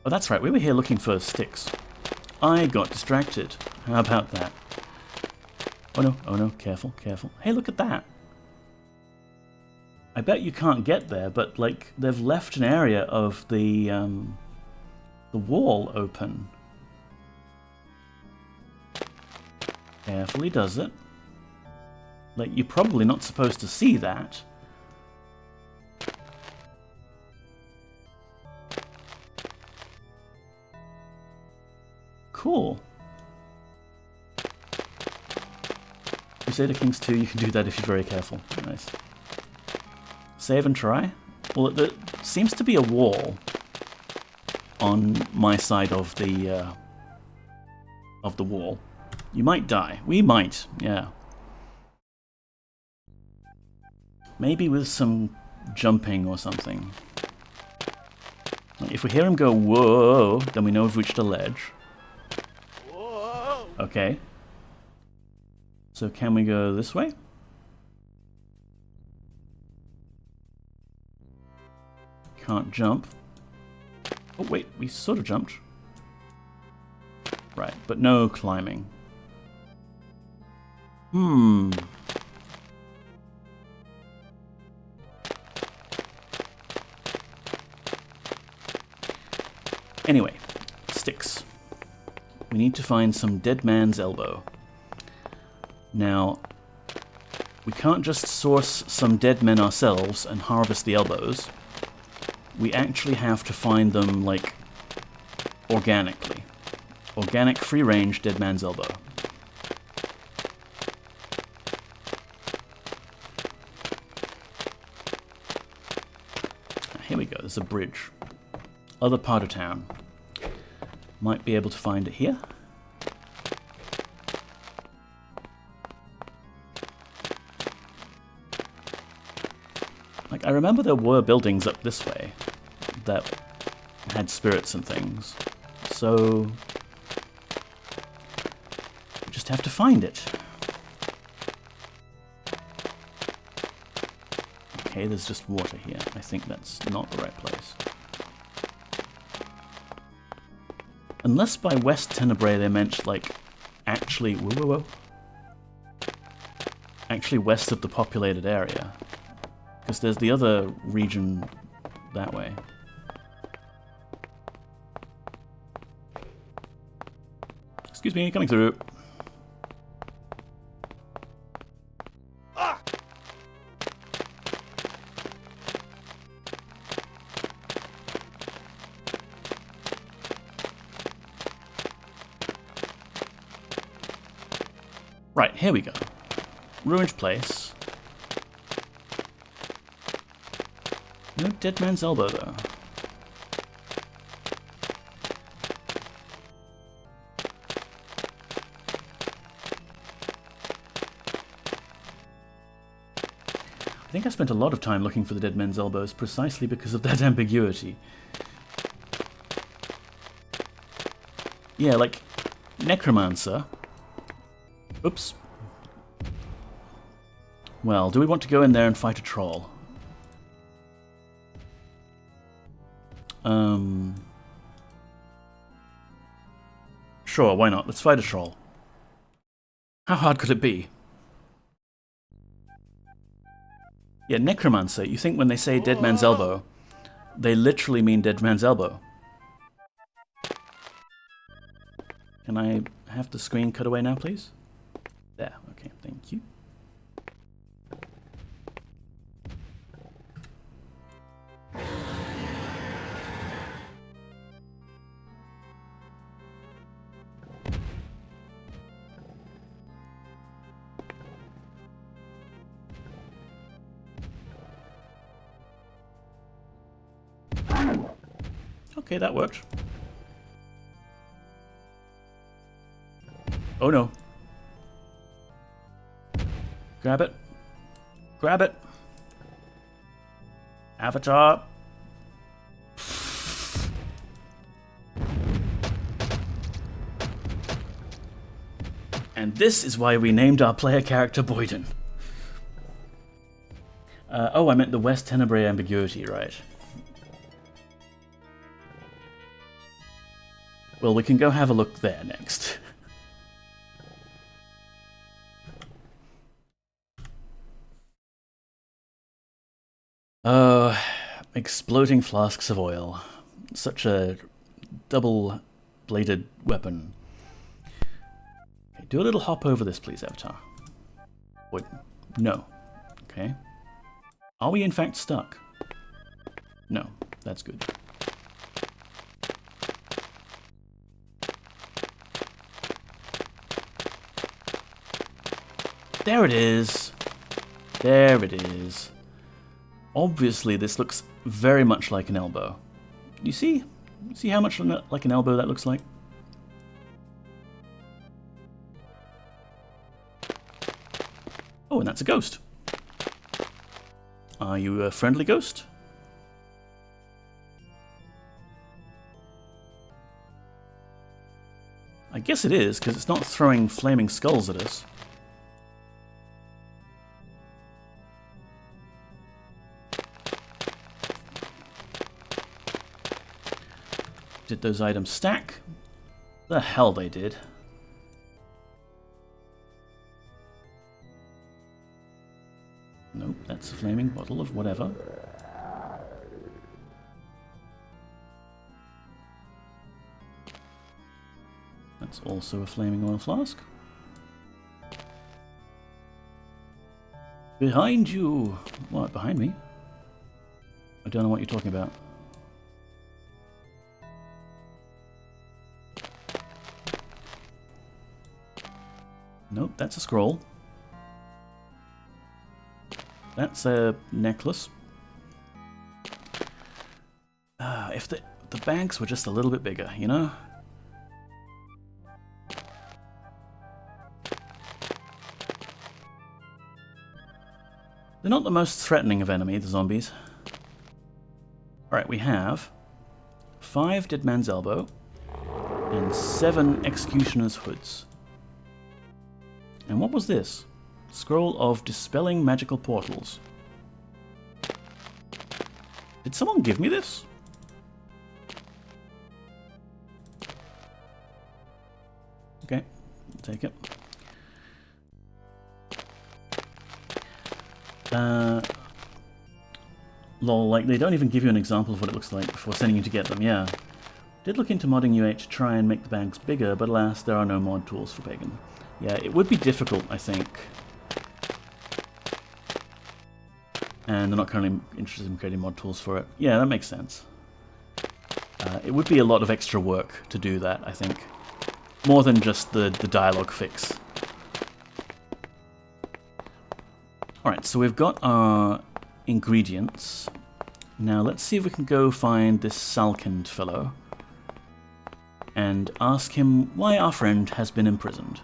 Oh, that's right, we were here looking for sticks. I got distracted. How about that? Oh no, careful, careful. Hey, look at that. I bet you can't get there, but like they've left an area of the wall open. Carefully does it. Like, you're probably not supposed to see that. Cool. Crusader Kings 2, you can do that if you're very careful. Nice. Save and try. Well, there seems to be a wall on my side of the wall. You might die. We might, yeah. Maybe with some jumping or something. If we hear him go, whoa, then we know we've reached a ledge. Okay. So can we go this way? Can't jump. Oh wait, we sort of jumped. Right, but no climbing. Anyway, sticks. We need to find some dead man's elbow. Now, we can't just source some dead men ourselves and harvest the elbows. We actually have to find them, like, organically. Organic, free-range dead man's elbow. Here we go, there's a bridge. Other part of town. Might be able to find it here. Like, I remember there were buildings up this way that had spirits and things. So we just have to find it. Okay, there's just water here. I think that's not the right place. Unless by West Tenebrae they meant, like, actually... Whoa. Actually west of the populated area. Because there's the other region that way. Excuse me, coming through. Right, here we go. Ruined place. No dead man's elbow, though. I think I spent a lot of time looking for the dead men's elbows precisely because of that ambiguity. Yeah, like, necromancer. Oops. Well, do we want to go in there and fight a troll? Sure, why not? Let's fight a troll. How hard could it be? Yeah, necromancer, you think when they say dead man's elbow, they literally mean dead man's elbow. Can I have the screen cut away now, please? There, okay, thank you. Okay, that worked. Oh no. Grab it. Grab it. Avatar. And this is why we named our player character Boyden. Oh, I meant the West Tenebrae ambiguity, right. Well, we can go have a look there next. Exploding flasks of oil. Such a double-bladed weapon. Okay, do a little hop over this, please, Avatar. Wait, no. Okay. Are we in fact stuck? No, that's good. There it is. There it is. Obviously, this looks very much like an elbow. You see? See how much like an elbow that looks like? Oh, and that's a ghost. Are you a friendly ghost? I guess it is, because it's not throwing flaming skulls at us. Did those items stack? The hell they did. Nope, that's a flaming bottle of whatever. That's also a flaming oil flask. Behind you! What, behind me? I don't know what you're talking about. Nope, that's a scroll. That's a necklace. If the bags were just a little bit bigger, you know? They're not the most threatening of enemy, the zombies. Alright, we have 5 Dead Man's Elbow and 7 Executioner's Hoods. And what was this? Scroll of Dispelling Magical Portals. Did someone give me this? Okay, I'll take it. Lol, like, they don't even give you an example of what it looks like before sending you to get them, yeah. Did look into modding UH to try and make the bags bigger, but alas, there are no mod tools for Pagan. Yeah, it would be difficult, I think. And they're not currently interested in creating mod tools for it. Yeah, that makes sense. It would be a lot of extra work to do that, I think. More than just the dialogue fix. Alright, so we've got our ingredients. Now let's see if we can go find this Salkind fellow and ask him why our friend has been imprisoned.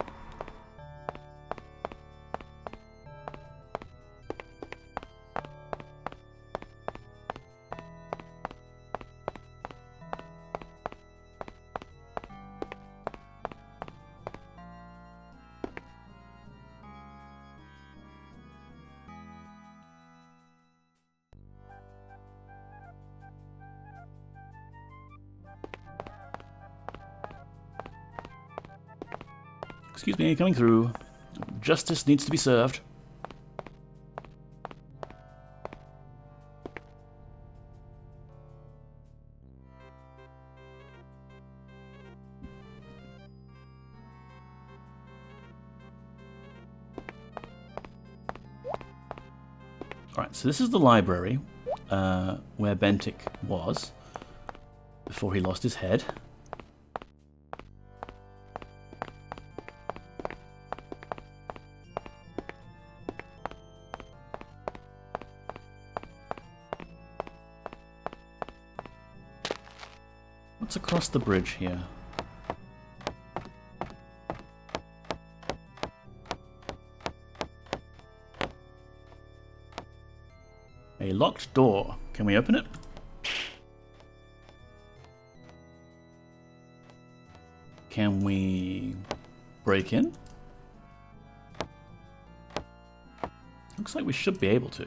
Excuse me, coming through. Justice needs to be served. Alright, so this is the library where Bentic was before he lost his head. What's across the bridge here? A locked door. Can we open it? Can we break in? Looks like we should be able to.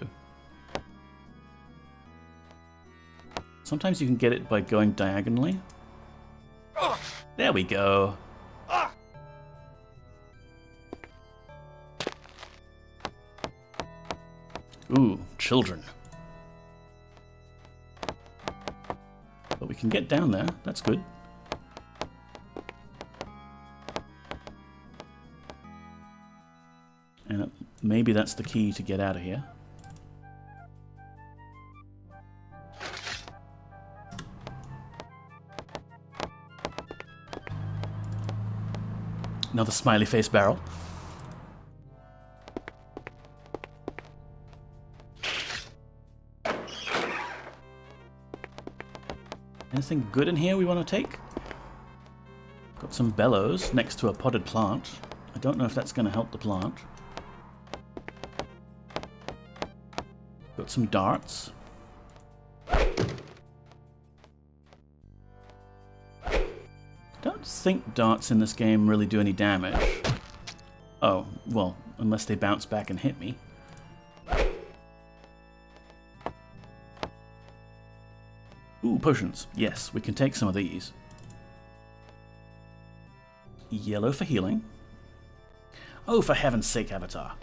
Sometimes you can get it by going diagonally. There we go. Ooh, children. But we can get down there. That's good. And maybe that's the key to get out of here. Another smiley face barrel. Anything good in here we want to take? Got some bellows next to a potted plant. I don't know if that's going to help the plant. Got some darts. Don't think darts in this game really do any damage. Oh, well, unless they bounce back and hit me. Ooh, potions. Yes, we can take some of these. Yellow for healing. Oh, for heaven's sake, Avatar.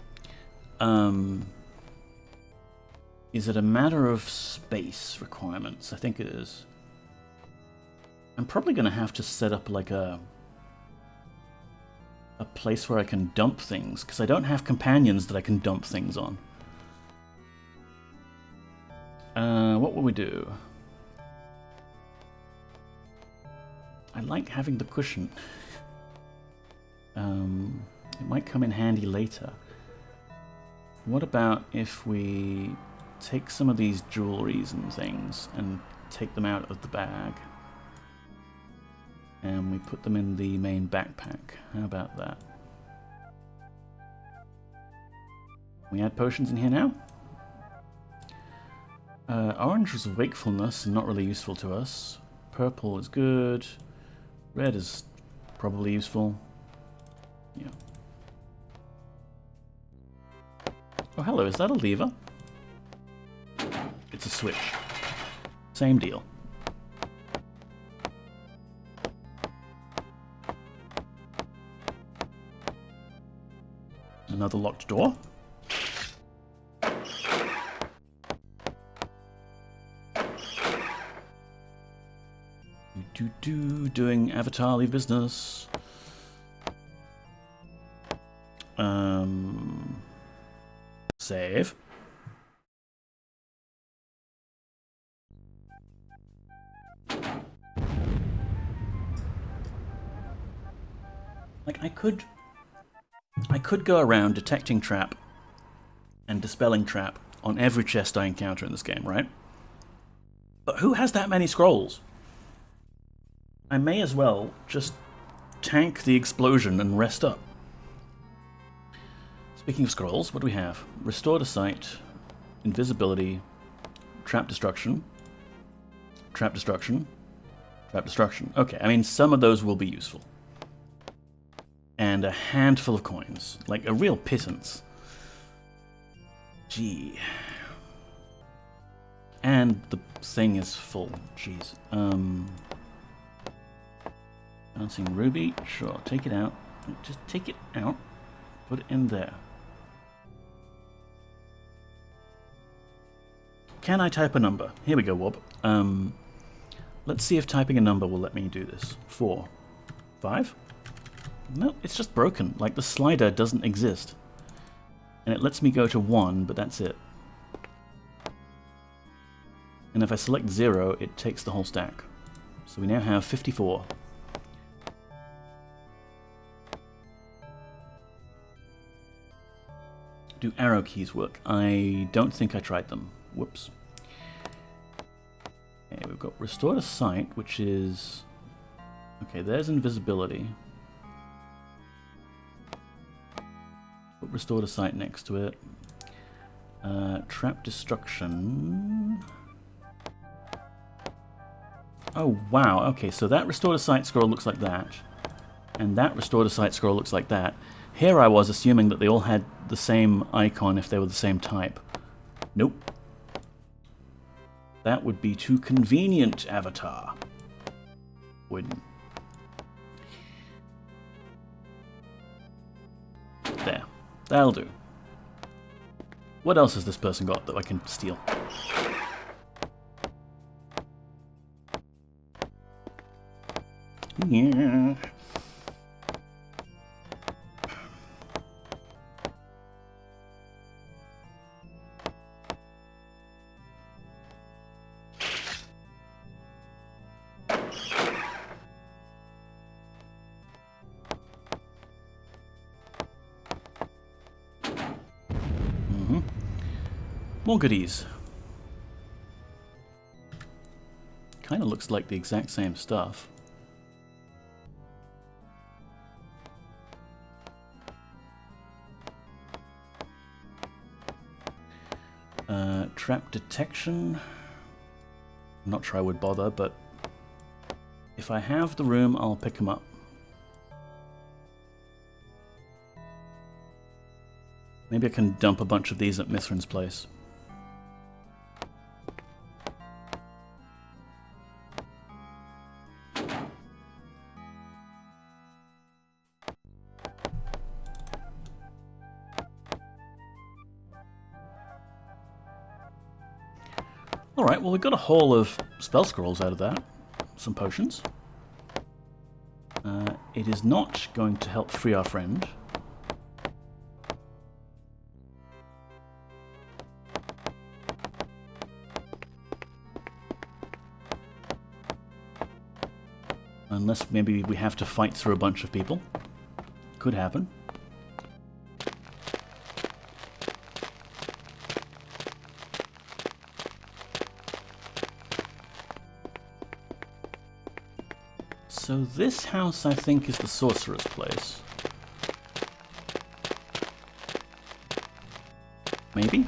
Is it a matter of space requirements? I think it is. I'm probably going to have to set up like a place where I can dump things, because I don't have companions that I can dump things on. What will we do? I like having the cushion. It might come in handy later. What about if we take some of these jewelries and things and take them out of the bag? And we put them in the main backpack. How about that? We add potions in here now? Orange is wakefulness and not really useful to us. Purple is good. Red is probably useful. Yeah. Oh, hello, is that a lever? It's a switch. Same deal. Another locked door. Doing Avatar-ly business. Save. Like I could go around detecting trap and Dispelling Trap on every chest I encounter in this game, right? But who has that many scrolls? I may as well just tank the explosion and rest up. Speaking of scrolls, what do we have? Restore to sight, invisibility, trap destruction, trap destruction, trap destruction. Okay, I mean, some of those will be useful. And a handful of coins, like a real pittance. Gee. And the thing is full. Jeez. Bouncing ruby. Sure, take it out. Just take it out. Put it in there. Can I type a number? Here we go, Wob. Let's see if typing a number will let me do this. 4. 5? No, it's just broken. Like, the slider doesn't exist. And it lets me go to 1, but that's it. And if I select 0, it takes the whole stack. So we now have 54. Do arrow keys work? I don't think I tried them. Whoops. Okay, we've got Restore to Sight, which is... Okay, there's invisibility. Put Restore to Sight next to it. Trap Destruction. Oh, wow. Okay, so that Restore to Sight scroll looks like that. And that Restore to Sight scroll looks like that. Here I was assuming that they all had the same icon if they were the same type. Nope. That would be too convenient, Avatar. Wouldn't. There. That'll do. What else has this person got that I can steal? Yeah. More goodies. Kind of looks like the exact same stuff. Trap detection. I'm not sure I would bother, but if I have the room, I'll pick them up. Maybe I can dump a bunch of these at Mithrin's place. Alright, well we got a haul of spell scrolls out of that. Some potions. It is not going to help free our friend. Unless maybe we have to fight through a bunch of people. Could happen. So this house, I think, is the sorcerer's place. Maybe?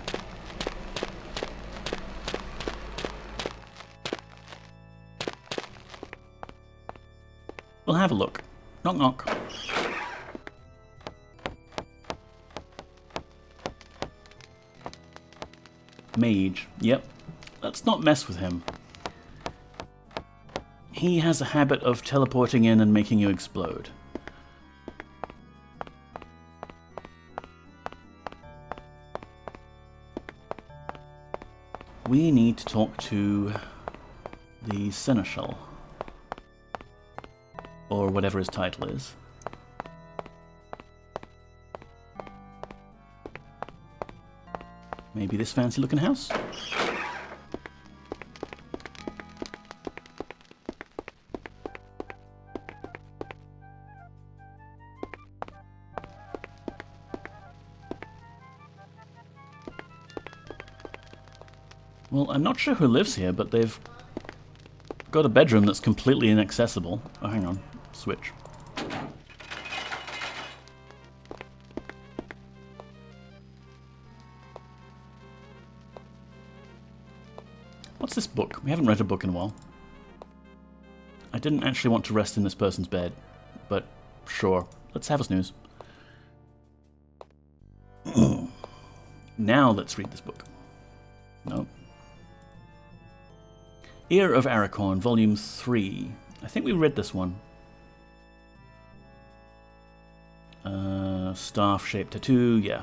We'll have a look. Knock knock. Mage. Yep. Let's not mess with him. He has a habit of teleporting in and making you explode. We need to talk to the Seneschal. Or whatever his title is. Maybe this fancy looking house? Well, I'm not sure who lives here, but they've got a bedroom that's completely inaccessible. Oh, hang on. Switch. What's this book? We haven't read a book in a while. I didn't actually want to rest in this person's bed, but sure. Let's have a snooze. Now let's read this book. Nope. Ear of Aracorn, Volume 3. I think we read this one. Staff-shaped tattoo, yeah.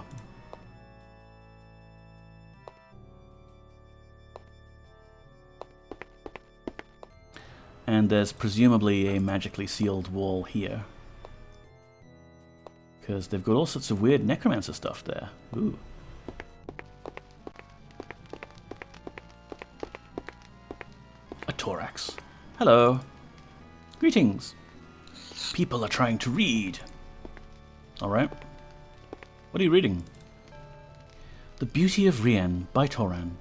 And there's presumably a magically sealed wall here. Because they've got all sorts of weird necromancer stuff there. Ooh. A thorax. Hello. Greetings. People are trying to read. Alright. What are you reading? The Beauty of Rien by Toran.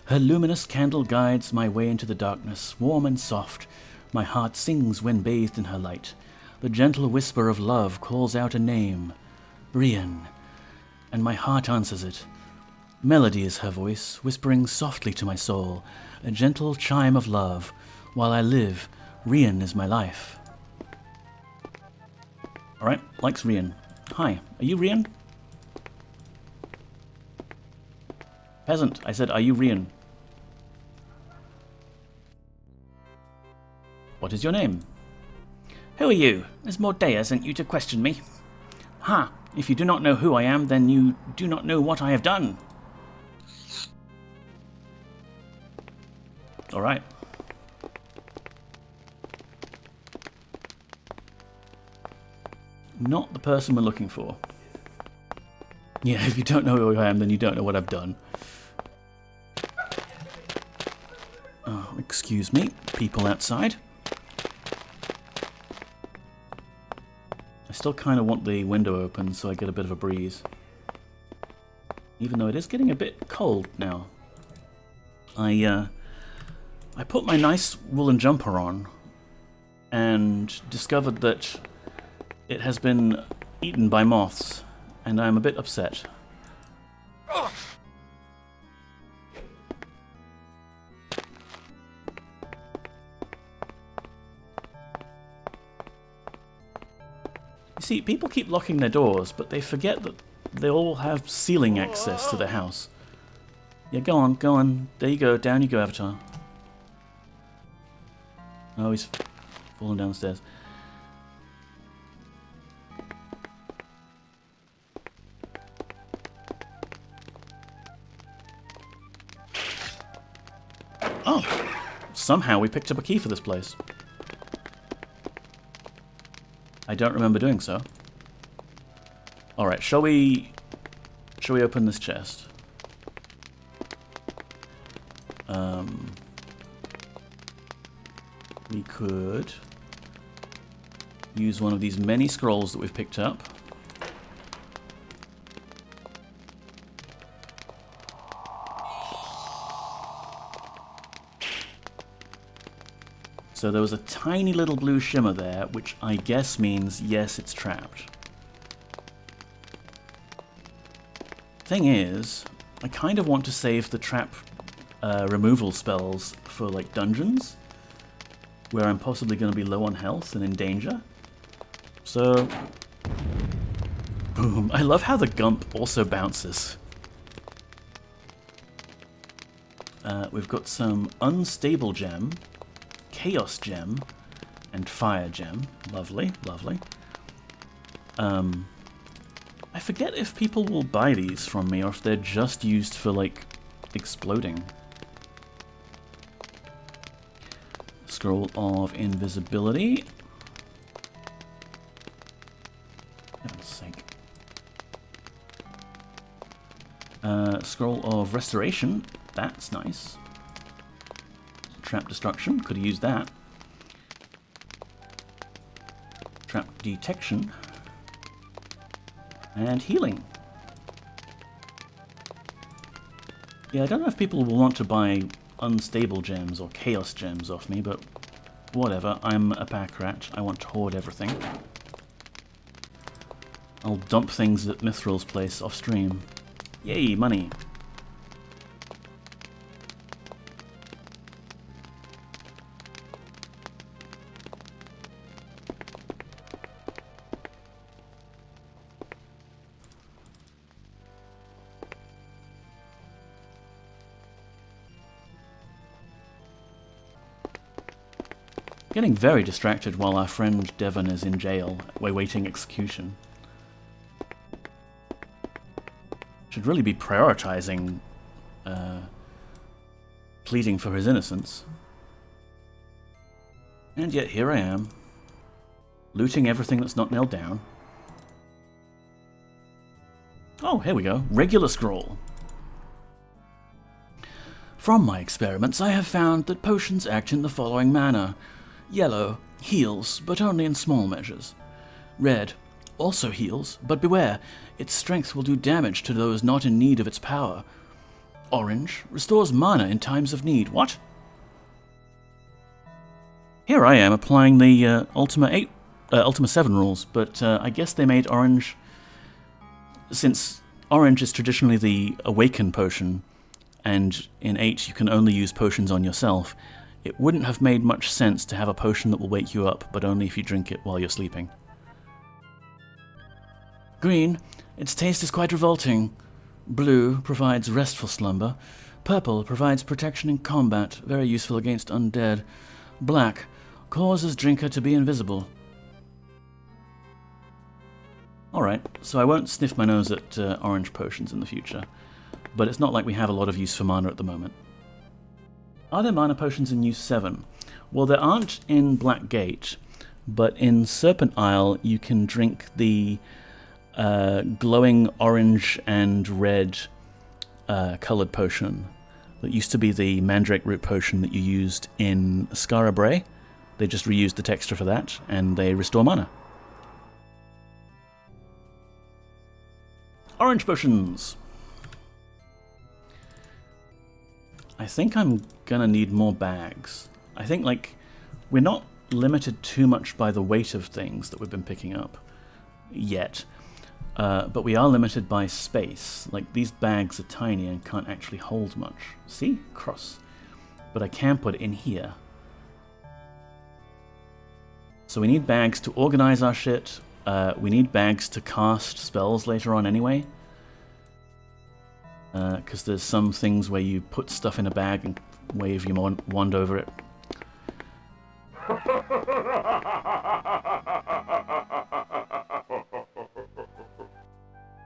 Her luminous candle guides my way into the darkness, warm and soft. My heart sings when bathed in her light. The gentle whisper of love calls out a name, Rien, and my heart answers it. Melody is her voice, whispering softly to my soul, a gentle chime of love. While I live, Rien is my life. Alright, likes Rien. Hi, are you Rien? Peasant, I said, are you Rien? What is your name? Who are you? Asmodea sent you to question me. Ha! If you do not know who I am, then you do not know what I have done. Alright. Not the person we're looking for. Yeah, if you don't know who I am, then you don't know what I've done. Oh, excuse me, people outside. I still kind of want the window open so I get a bit of a breeze. Even though it is getting a bit cold now. I put my nice woolen jumper on and discovered that it has been eaten by moths, and I'm a bit upset. You see, people keep locking their doors, but they forget that they all have ceiling access to their house. Yeah, go on, go on. There you go, down you go, Avatar. Oh, he's falling down the stairs. Oh, somehow we picked up a key for this place. I don't remember doing so. Alright, shall we open this chest? We could use one of these many scrolls that we've picked up. So there was a tiny little blue shimmer there, which I guess means, yes, it's trapped. Thing is, I kind of want to save the trap removal spells for, like, dungeons, where I'm possibly going to be low on health and in danger. So, boom. I love how the gump also bounces. We've got some unstable gem, chaos gem, and fire gem. Lovely, lovely. I forget if people will buy these from me or if they're just used for, like, exploding. Scroll of invisibility. For heaven's sake. Scroll of restoration. That's nice. Trap destruction. Could have used that. Trap detection. And healing. Yeah, I don't know if people will want to buy unstable gems or chaos gems off me, but whatever. I'm a pack rat. I want to hoard everything. I'll dump things at Mithril's place off stream. Yay, money. Getting very distracted while our friend Devon is in jail, awaiting execution. Should really be prioritizing pleading for his innocence. And yet here I am, looting everything that's not nailed down. Oh, here we go. Regular scroll. From my experiments, I have found that potions act in the following manner. Yellow heals, but only in small measures. Red also heals, but beware, its strength will do damage to those not in need of its power. Orange restores mana in times of need. What? Here I am applying the Ultima 7 rules, but I guess they made orange... Since orange is traditionally the awaken potion, and in 8 you can only use potions on yourself, it wouldn't have made much sense to have a potion that will wake you up, but only if you drink it while you're sleeping. Green, its taste is quite revolting. Blue provides restful slumber. Purple provides protection in combat, very useful against undead. Black causes drinker to be invisible. Alright, so I won't sniff my nose at orange potions in the future, but it's not like we have a lot of use for mana at the moment. Are there mana potions in use 7? Well, there aren't in Black Gate, but in Serpent Isle you can drink the glowing orange and red coloured potion that used to be the Mandrake Root potion that you used in Skara Brae. They just reused the texture for that, and they restore mana. Orange potions! I think I'm gonna need more bags. I think, like, we're not limited too much by the weight of things that we've been picking up yet, but we are limited by space. Like, these bags are tiny and can't actually hold much. See? Cross. But I can put it in here. So we need bags to organize our shit. We need bags to cast spells later on anyway. Because there's some things where you put stuff in a bag and wave your wand over it.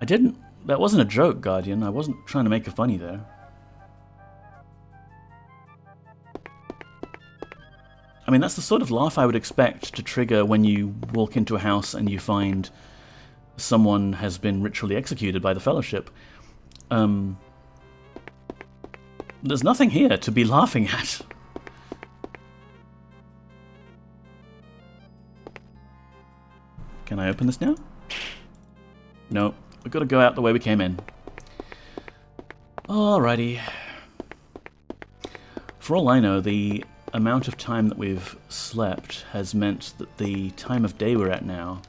I didn't... That wasn't a joke, Guardian. I wasn't trying to make a funny there. I mean, that's the sort of laugh I would expect to trigger when you walk into a house and you find someone has been ritually executed by the Fellowship. There's nothing here to be laughing at. Can I open this now? No, we've got to go out the way we came in. Alrighty. For all I know, the amount of time that we've slept has meant that the time of day we're at now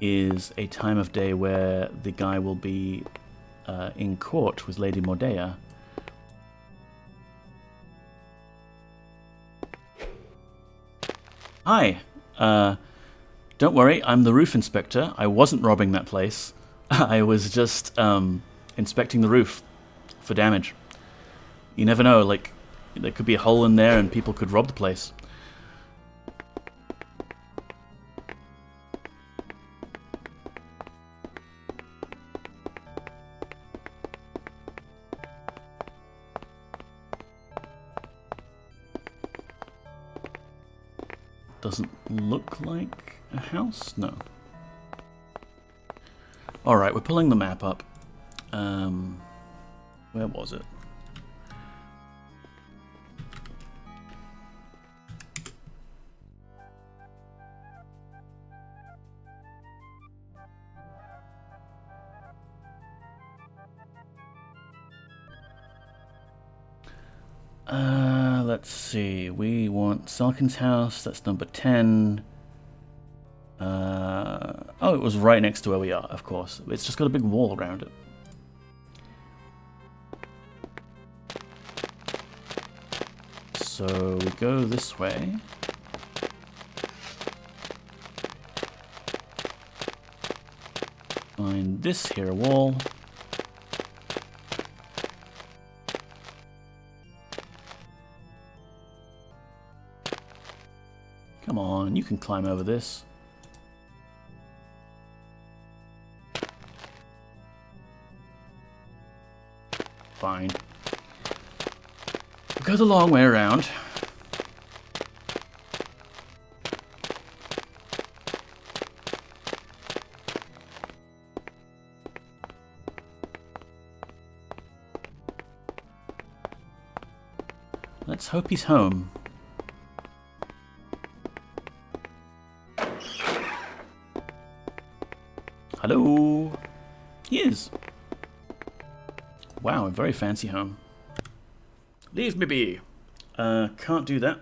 is a time of day where the guy will be in court with Lady Mordea. Hi. Don't worry, I'm the roof inspector. I wasn't robbing that place. I was just inspecting the roof for damage. You never know, like, there could be a hole in there and people could rob the place. Doesn't look like a house? No. Alright, we're pulling the map up. Where was it? Let's see. We want Salkind's house. That's number 10. Oh, it was right next to where we are, of course. It's just got a big wall around it. So we go this way. Find this here wall. Come on, you can climb over this. Fine. Go the long way around. Let's hope he's home. Hello? He is. Wow, a very fancy home. Leave me be. Can't do that.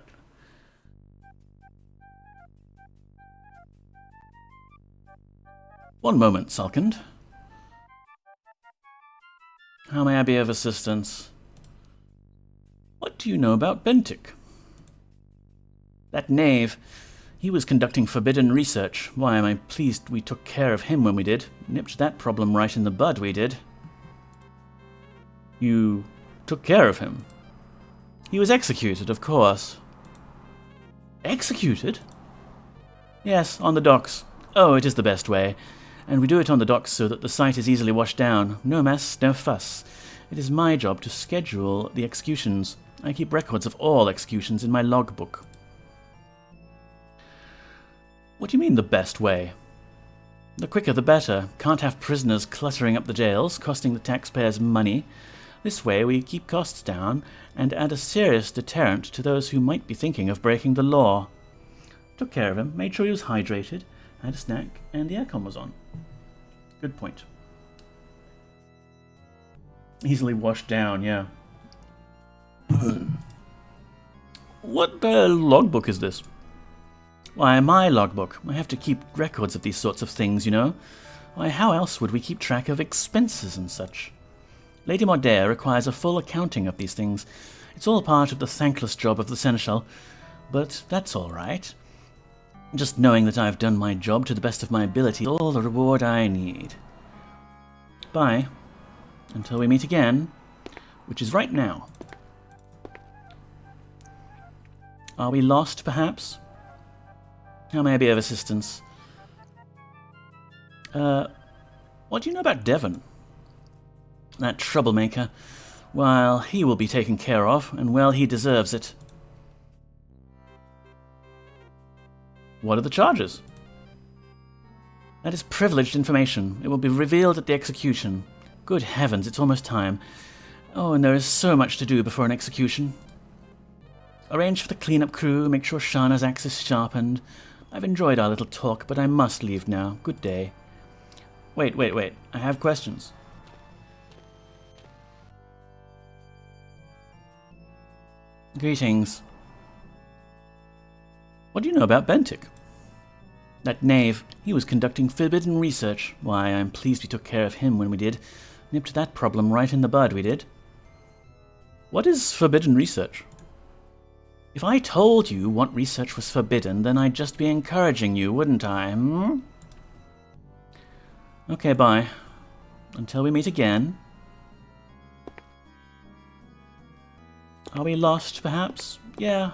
One moment, Salkind. How may I be of assistance? What do you know about Bentik? That knave. He was conducting forbidden research. Why am I pleased we took care of him when we did. Nipped that problem right in the bud, we did. You took care of him? He was executed, of course. Executed? Yes, on the docks. Oh, it is the best way. And we do it on the docks so that the site is easily washed down. No mess, no fuss. It is my job to schedule the executions. I keep records of all executions in my logbook. What do you mean, the best way? The quicker the better. Can't have prisoners cluttering up the jails, costing the taxpayers money. This way we keep costs down and add a serious deterrent to those who might be thinking of breaking the law. Took care of him, made sure he was hydrated, had a snack, and the aircon was on. Good point. Easily washed down, yeah. What logbook is this? Why, my logbook. I have to keep records of these sorts of things, you know. Why, how else would we keep track of expenses and such? Lady Mordea requires a full accounting of these things. It's all part of the thankless job of the seneschal. But that's all right. Just knowing that I've done my job to the best of my ability is all the reward I need. Bye. Until we meet again, which is right now. Are we lost, perhaps? How may I be of assistance? What do you know about Devon? That troublemaker. Well, he will be taken care of, and well, he deserves it. What are the charges? That is privileged information. It will be revealed at the execution. Good heavens, it's almost time. Oh, and there is so much to do before an execution. Arrange for the clean-up crew, make sure Shana's axe is sharpened. I've enjoyed our little talk, but I must leave now. Good day. Wait. I have questions. Greetings. What do you know about Bentik? That knave. He was conducting forbidden research. Why, I'm pleased we took care of him when we did. Nipped that problem right in the bud, we did. What is forbidden research? If I told you what research was forbidden, then I'd just be encouraging you, wouldn't I, hmm? Okay, bye. Until we meet again. Are we lost, perhaps? Yeah,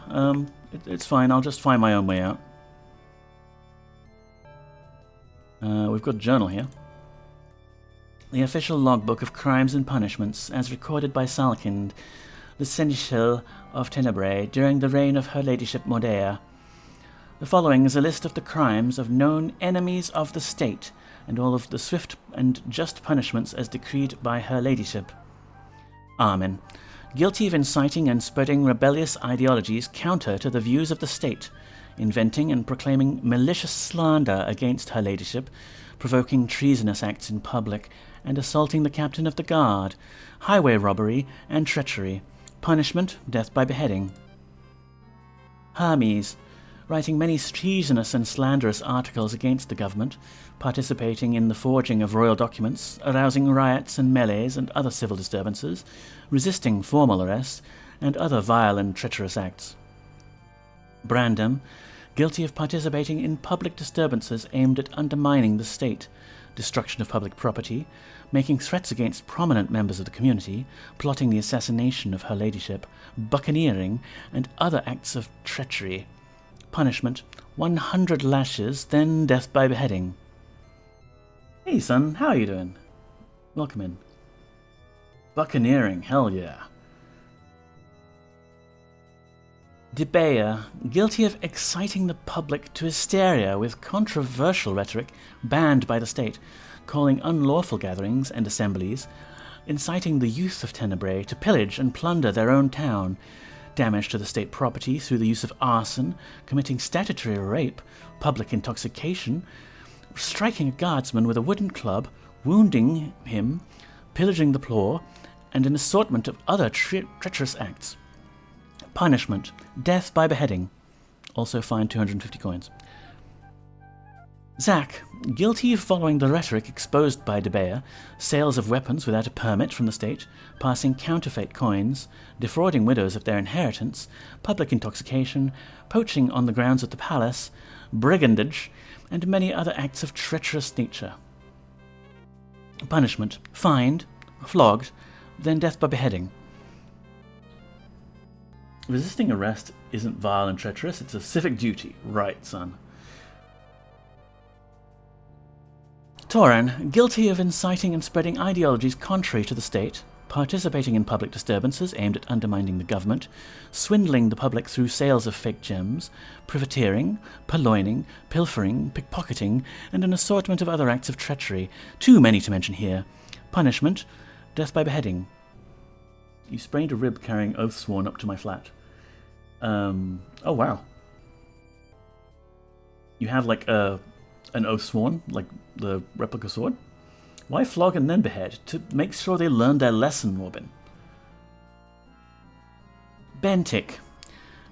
it's fine. I'll just find my own way out. We've got a journal here. The official logbook of crimes and punishments, as recorded by Salkind, the Seneschal of Tenebrae, during the reign of Her Ladyship Mordea. The following is a list of the crimes of known enemies of the state, and all of the swift and just punishments as decreed by Her Ladyship. Amen. Guilty of inciting and spreading rebellious ideologies counter to the views of the state, inventing and proclaiming malicious slander against Her Ladyship, provoking treasonous acts in public, and assaulting the captain of the guard, highway robbery and treachery, Punishment, death by beheading. Hermes, writing many treasonous and slanderous articles against the government, participating in the forging of royal documents, arousing riots and melees and other civil disturbances, resisting formal arrest, and other vile and treacherous acts. Brandom, guilty of participating in public disturbances aimed at undermining the state, destruction of public property, making threats against prominent members of the community, plotting the assassination of her ladyship, buccaneering, and other acts of treachery. Punishment, 100 lashes, then death by beheading. Hey son, how are you doing? Welcome in. Buccaneering, hell yeah. Debaya, guilty of exciting the public to hysteria with controversial rhetoric banned by the state, calling unlawful gatherings and assemblies, inciting the youth of Tenebrae to pillage and plunder their own town, damage to the state property through the use of arson, committing statutory rape, public intoxication, striking a guardsman with a wooden club, wounding him, pillaging the poor, and an assortment of other treacherous acts. Punishment, death by beheading. Also fined 250 coins. Zack, guilty of following the rhetoric exposed by Debaya, sales of weapons without a permit from the state, passing counterfeit coins, defrauding widows of their inheritance, public intoxication, poaching on the grounds of the palace, brigandage, and many other acts of treacherous nature. Punishment, fined, flogged, then death by beheading. Resisting arrest isn't vile and treacherous, it's a civic duty. Right, son. Toran, guilty of inciting and spreading ideologies contrary to the state, participating in public disturbances aimed at undermining the government, swindling the public through sales of fake gems, privateering, purloining, pilfering, pickpocketing, and an assortment of other acts of treachery, too many to mention here. Punishment, death by beheading. You sprained a rib carrying oath sworn up to my flat. Oh wow. You have like an oath sworn, like the replica sword? Why flog and then behead? To make sure they learn their lesson, Morbin. Bentik,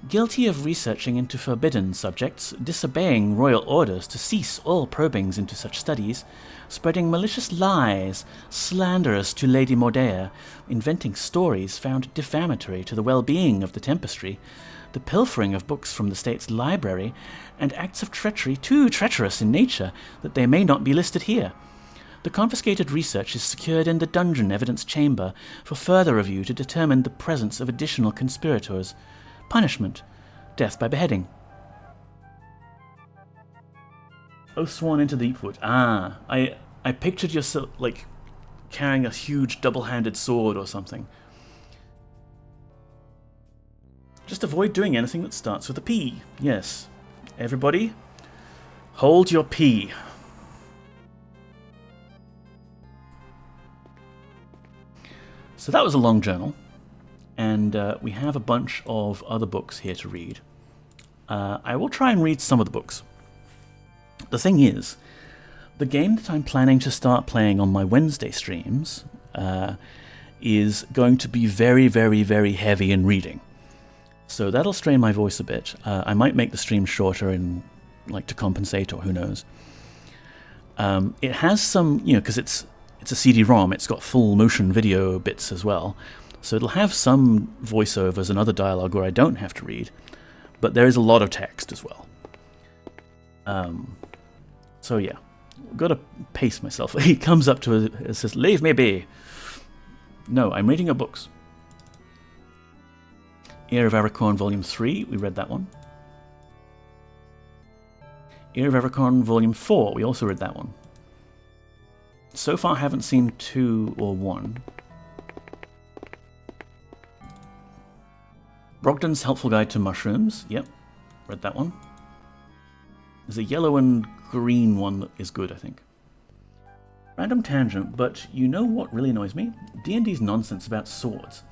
guilty of researching into forbidden subjects, disobeying royal orders to cease all probings into such studies, spreading malicious lies, slanderous to Lady Mordea, inventing stories found defamatory to the well-being of the Tempestry, the pilfering of books from the state's library, and acts of treachery too treacherous in nature that they may not be listed here. The confiscated research is secured in the dungeon evidence chamber for further review to determine the presence of additional conspirators. Punishment, death by beheading. Oath sworn into Deepwood. I pictured yourself like carrying a huge double-handed sword or something. Just avoid doing anything that starts with a P. Yes. Everybody, hold your P. So that was a long journal, and we have a bunch of other books here to read. I will try and read some of the books. The thing is, the game that I'm planning to start playing on my Wednesday streams is going to be very, very, very heavy in reading. So that'll strain my voice a bit. I might make the stream shorter and to compensate, or who knows. It has some, because it's a CD-ROM, it's got full motion video bits as well. So it'll have some voiceovers and other dialogue where I don't have to read, but there is a lot of text as well. So yeah, I've got to pace myself. He comes up to it and says, "Leave me be." No, I'm reading your books. Ear of Aracorn Volume 3, we read that one. Ear of Aracorn Volume 4, we also read that one. So far, I haven't seen 2 or 1. Brogdon's Helpful Guide to Mushrooms. Yep, read that one. There's a yellow and green one that is good, I think. Random tangent, but you know what really annoys me? D&D's nonsense about swords.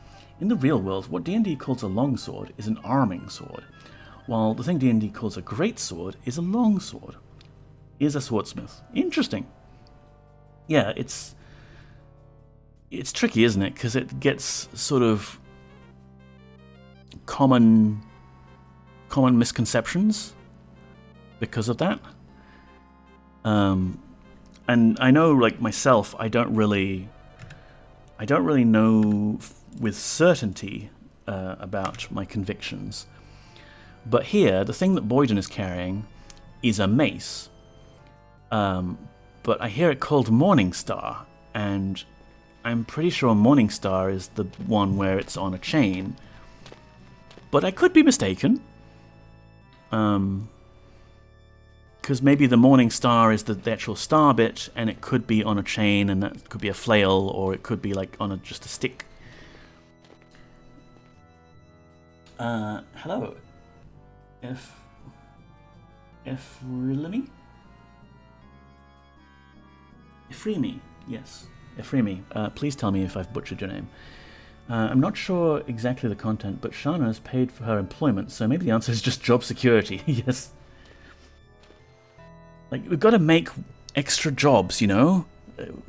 In the real world, what D&D calls a long sword is an arming sword, while the thing D&D calls a great sword is a long sword. Is a swordsmith. Interesting. Yeah, it's tricky, isn't it? Because it gets sort of common misconceptions because of that. And I know, like myself, I don't really know with certainty about my convictions. But here, the thing that Boyden is carrying is a mace. But I hear it called Morningstar, and I'm pretty sure Morningstar is the one where it's on a chain. But I could be mistaken. Because maybe the Morningstar is the actual star bit, and it could be on a chain, and that could be a flail, or it could be like on just a stick. Hello. Efremi, yes. Efremi, please tell me if I've butchered your name. I'm not sure exactly the content, but Shana has paid for her employment, so maybe the answer is just job security. Yes. Like, we've got to make extra jobs, you know?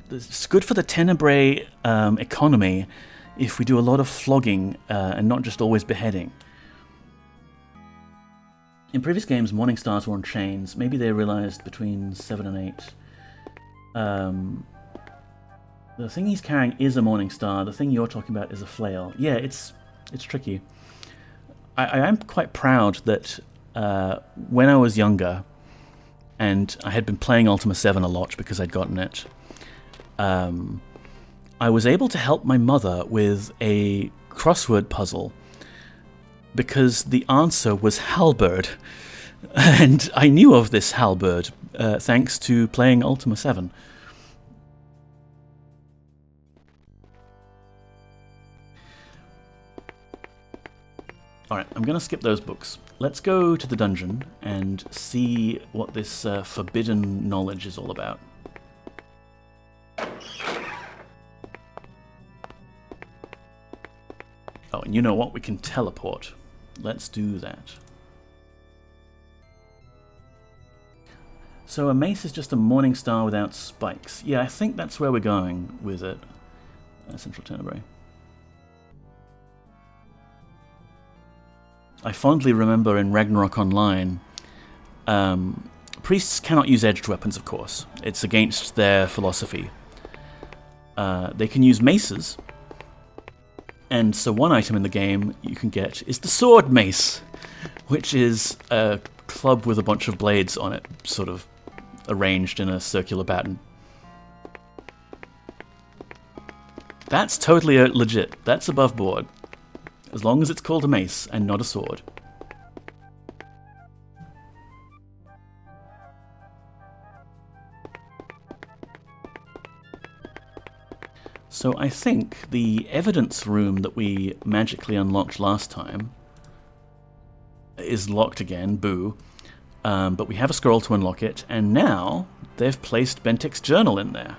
It's good for the Tenebrae economy if we do a lot of flogging and not just always beheading. In previous games, Morningstars were on chains. Maybe they realized between 7 and 8. The thing he's carrying is a Morningstar. The thing you're talking about is a flail. Yeah, it's tricky. I am quite proud that when I was younger, and I had been playing Ultima 7 a lot because I'd gotten it, I was able to help my mother with a crossword puzzle because the answer was halberd. And I knew of this halberd thanks to playing Ultima 7. Alright, I'm going to skip those books. Let's go to the dungeon and see what this forbidden knowledge is all about. Oh, and you know what? We can teleport. Let's do that. So a mace is just a Morningstar without spikes. Yeah, I think that's where we're going with it. Central Tenebrae. I fondly remember in Ragnarok Online, priests cannot use edged weapons, of course. It's against their philosophy. They can use maces, and so one item in the game you can get is the sword mace, which is a club with a bunch of blades on it, sort of arranged in a circular pattern. That's totally legit. That's above board. As long as it's called a mace and not a sword. So I think the evidence room that we magically unlocked last time is locked again, boo. But we have a scroll to unlock it, and now they've placed Bentek's journal in there.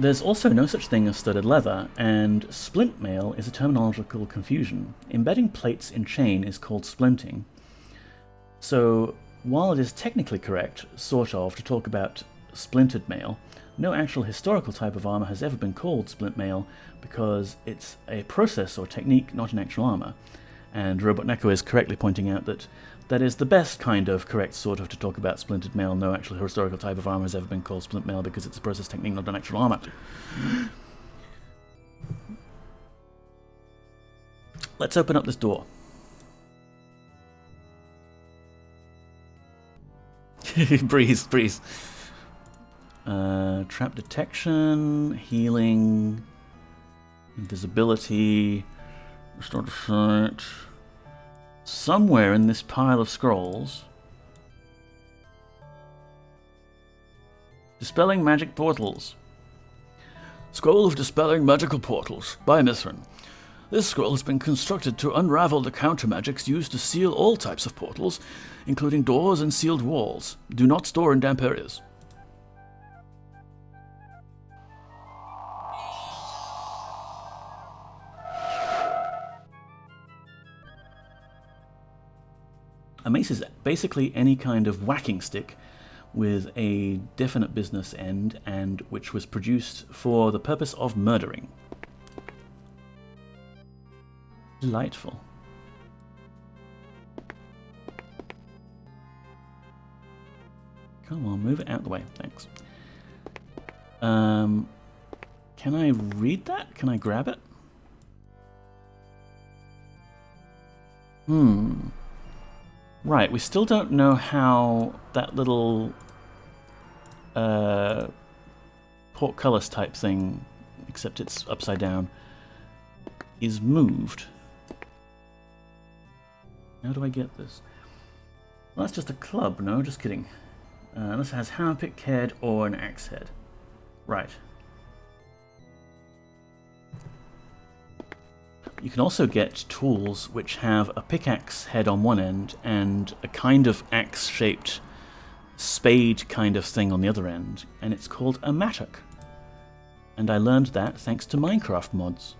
There's also no such thing as studded leather, and splint mail is a terminological confusion. Embedding plates in chain is called splinting. So, while it is technically correct, sort of, to talk about splintered mail, no actual historical type of armor has ever been called splint mail because it's a process or technique, not an actual armor. And Robot Neko is correctly pointing out that that is the best kind of correct sort of to talk about splintered mail. No actual historical type of armor has ever been called splint mail because it's a process technique, not an actual armor. Let's open up this door. Breeze. Trap detection, healing, invisibility, restore to sight. Somewhere in this pile of scrolls, Dispelling Magic Portals. Scroll of Dispelling Magical Portals by Mithrin. This scroll has been constructed to unravel the counter-magics used to seal all types of portals, including doors and sealed walls. Do not store in damp areas. A mace is basically any kind of whacking stick with a definite business end and which was produced for the purpose of murdering. Delightful. Come on, move it out of the way. Thanks. Can I read that? Can I grab it? Right, we still don't know how that little portcullis type thing, except it's upside down, is moved. How do I get this? Well, that's just a club, no? Just kidding. This has hammer-pick head or an axe head. Right. You can also get tools which have a pickaxe head on one end and a kind of axe-shaped spade kind of thing on the other end, and it's called a mattock. And I learned that thanks to Minecraft mods.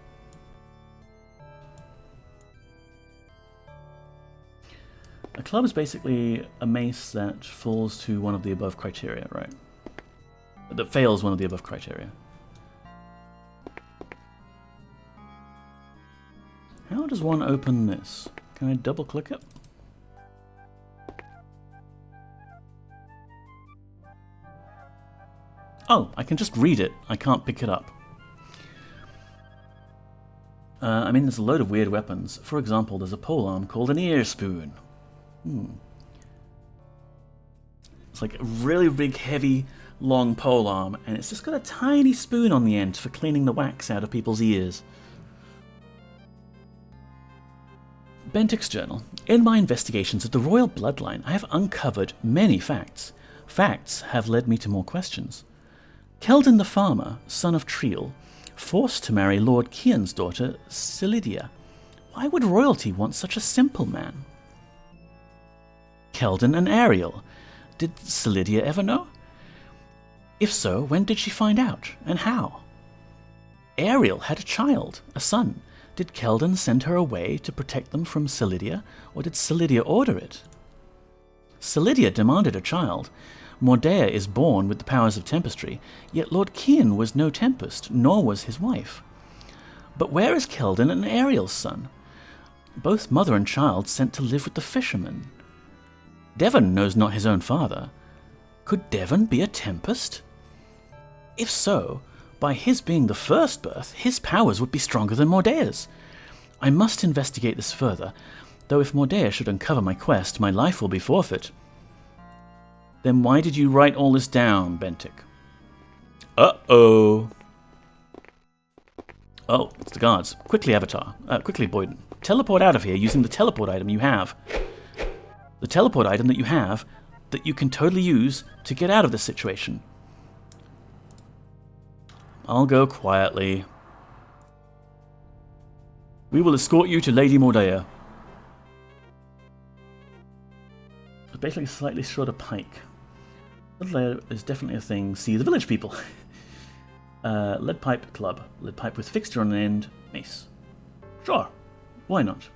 A club is basically a mace that falls to one of the above criteria, right? That fails one of the above criteria. How does one open this? Can I double click it? Oh, I can just read it. I can't pick it up. I mean, there's a load of weird weapons. For example, there's a polearm called an ear spoon. It's like a really big, heavy, long polearm, and it's just got a tiny spoon on the end for cleaning the wax out of people's ears. Bentic's journal. In my investigations of the royal bloodline, I have uncovered many facts. Facts have led me to more questions. Keldon the farmer, son of Triel, forced to marry Lord Kian's daughter, Celidia. Why would royalty want such a simple man? Keldon and Ariel. Did Celidia ever know? If so, when did she find out, and how? Ariel had a child, a son. Did Keldon send her away to protect them from Celidia, or did Celidia order it? Celidia demanded a child. Mordea is born with the powers of tempestry, yet Lord Kian was no tempest, nor was his wife. But where is Keldon and Ariel's son? Both mother and child sent to live with the fishermen. Devon knows not his own father. Could Devon be a tempest? If so, by his being the first birth, his powers would be stronger than Mordea's. I must investigate this further, though if Mordea should uncover my quest, my life will be forfeit. Then why did you write all this down, Bentic? Uh-oh. Oh, it's the guards. Quickly, Avatar. Quickly, Boyden. Teleport out of here using the teleport item you have. The teleport item that you have that you can totally use to get out of this situation. I'll go quietly. We will escort you to Lady Mordea. It's basically a slightly shorter pike. Lead is definitely a thing. See the village people. Lead pipe club. Lead pipe with fixture on an end. Mace. Sure. Why not?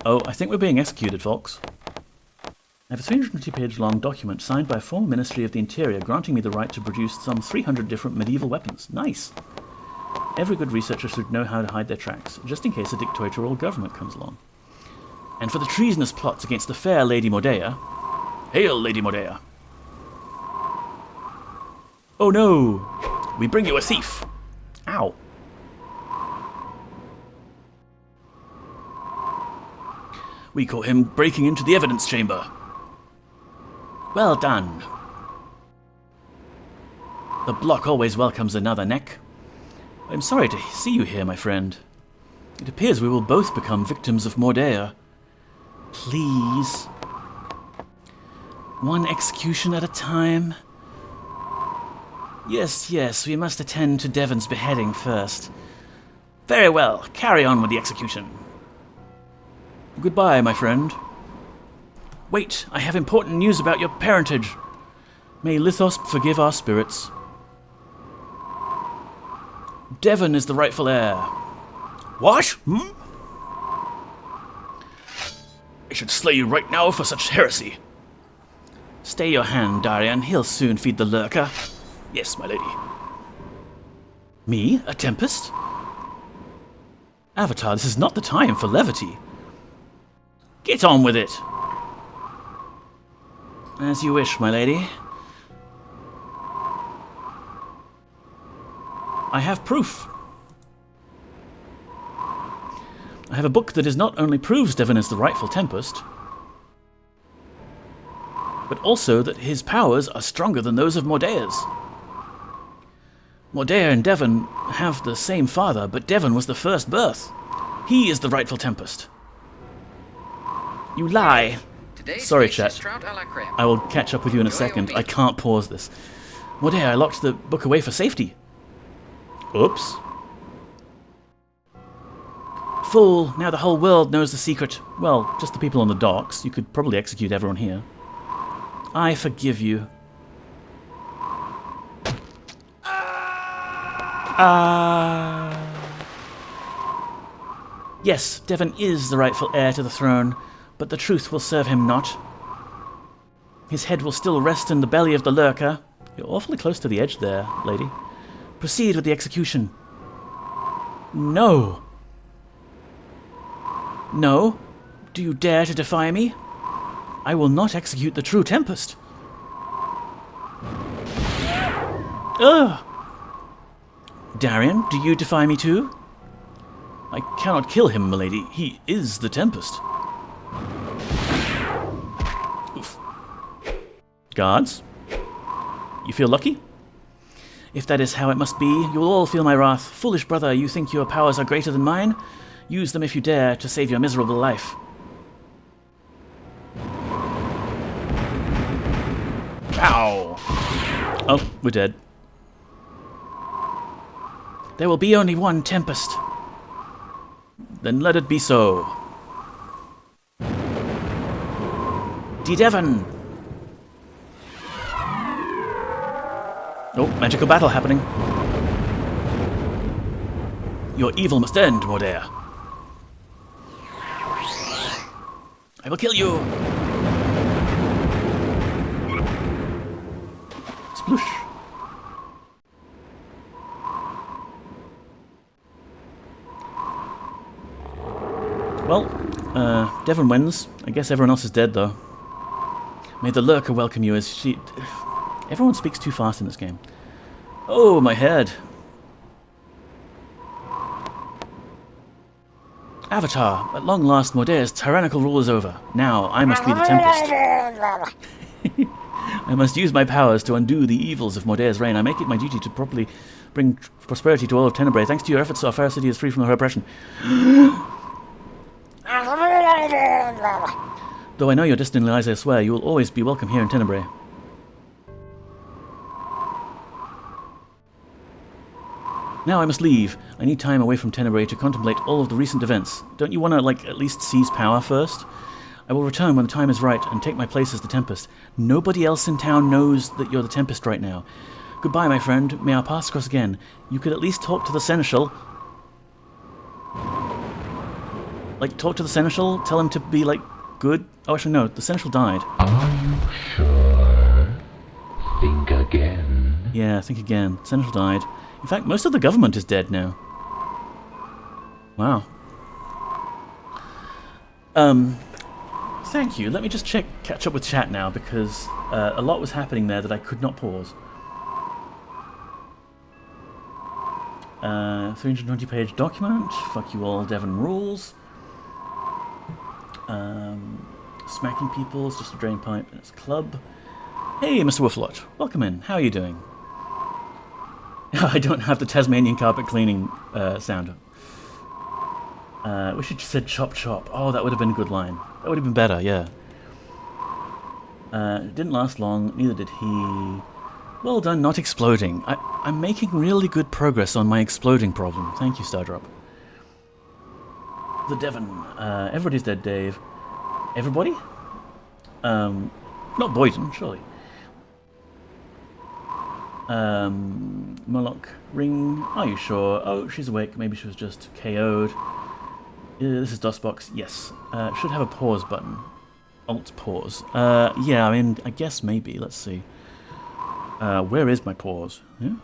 Oh, I think we're being executed, folks. I have a 320-page long document signed by a former Ministry of the Interior granting me the right to produce some 300 different medieval weapons. Nice! Every good researcher should know how to hide their tracks, just in case a dictatorial government comes along. And for the treasonous plots against the fair Lady Mordea... Hail, Lady Mordea! Oh no! We bring you a thief! Ow! We caught him breaking into the evidence chamber. Well done. The block always welcomes another neck. I'm sorry to see you here, my friend. It appears we will both become victims of Mordea. Please. One execution at a time. Yes, we must attend to Devon's beheading first. Very well, carry on with the execution. Goodbye, my friend. Wait, I have important news about your parentage. May Lithos forgive our spirits. Devon is the rightful heir. What? I should slay you right now for such heresy. Stay your hand, Darian. He'll soon feed the lurker. Yes, my lady. Me? A tempest? Avatar, this is not the time for levity. Get on with it. As you wish, my lady. I have proof. I have a book that is not only proves Devon is the rightful Tempest, but also that his powers are stronger than those of Mordea's. Mordea and Devon have the same father, but Devon was the first birth. He is the rightful Tempest. You lie. Sorry, chat. I will catch up with you in a second. I can't pause this. Mordea, I locked the book away for safety. Oops. Fool, now the whole world knows the secret. Well, just the people on the docks. You could probably execute everyone here. I forgive you. Yes, Devon is the rightful heir to the throne, but the truth will serve him not. His head will still rest in the belly of the lurker. You're awfully close to the edge there, lady. Proceed with the execution. No. No? Do you dare to defy me? I will not execute the true Tempest. Ugh! Darian, do you defy me too? I cannot kill him, milady. He is the Tempest. Oof. Guards? You feel lucky? If that is how it must be, you will all feel my wrath. Foolish brother, you think your powers are greater than mine? Use them if you dare to save your miserable life. Ow! Oh, we're dead. There will be only one Tempest. Then let it be so. Devon! Oh, magical battle happening. Your evil must end, Mordea. I will kill you! Sploosh. Well, Devon wins. I guess everyone else is dead, though. May the lurker welcome you as she... Everyone speaks too fast in this game. Oh, my head. Avatar, at long last Mordea's tyrannical rule is over. Now, I must be the Tempest. I must use my powers to undo the evils of Mordea's reign. I make it my duty to properly bring prosperity to all of Tenebrae. Thanks to your efforts, our fair city is free from her oppression. Though I know your destiny lies elsewhere, you will always be welcome here in Tenebrae. Now I must leave. I need time away from Tenebrae to contemplate all of the recent events. Don't you want to, at least seize power first? I will return when the time is right and take my place as the Tempest. Nobody else in town knows that you're the Tempest right now. Goodbye, my friend. May our paths cross again. You could at least talk to the Seneschal. Talk to the Seneschal? Tell him to be, good? Oh, actually, no. The Seneschal died. Are you sure? Think again. Yeah, think again. Seneschal died. In fact, most of the government is dead now. Wow. Thank you. Let me just catch up with chat now, because a lot was happening there that I could not pause. 320-page document. Fuck you all, Devon rules. Smacking people is just a drain pipe and it's a club. Hey, Mr. Waffle, welcome in. How are you doing? I don't have the Tasmanian carpet cleaning sound. Wish it said chop chop. Oh, that would have been a good line. That would have been better, yeah. It didn't last long, neither did he. Well done not exploding. I'm making really good progress on my exploding problem. Thank you, Stardrop. The Devon. Everybody's dead, Dave. Everybody? Not Boyden, surely. Moloch. Ring. Are you sure? Oh, she's awake. Maybe she was just KO'd. This is DOSBox. Yes. Should have a pause button. Alt pause. Yeah, I mean, I guess maybe. Let's see. Where is my pause? Yeah?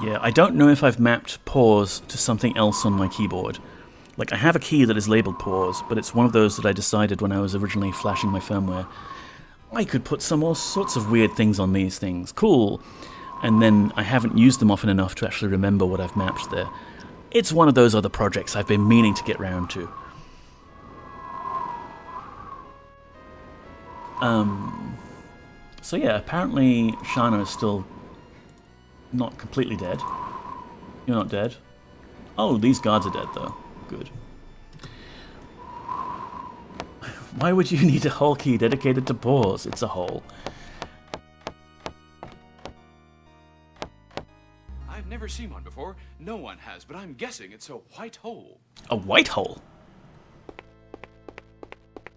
Yeah, I don't know if I've mapped pause to something else on my keyboard. Like, I have a key that is labeled pause, but it's one of those that I decided when I was originally flashing my firmware. I could put some all sorts of weird things on these things. Cool. And then I haven't used them often enough to actually remember what I've mapped there. It's one of those other projects I've been meaning to get round to. So yeah, apparently Shana is still not completely dead. You're not dead. Oh, these guards are dead though. Good. Why would you need a hole key dedicated to pause? It's a hole. I've never seen one before. No one has, but I'm guessing it's a white hole. A white hole?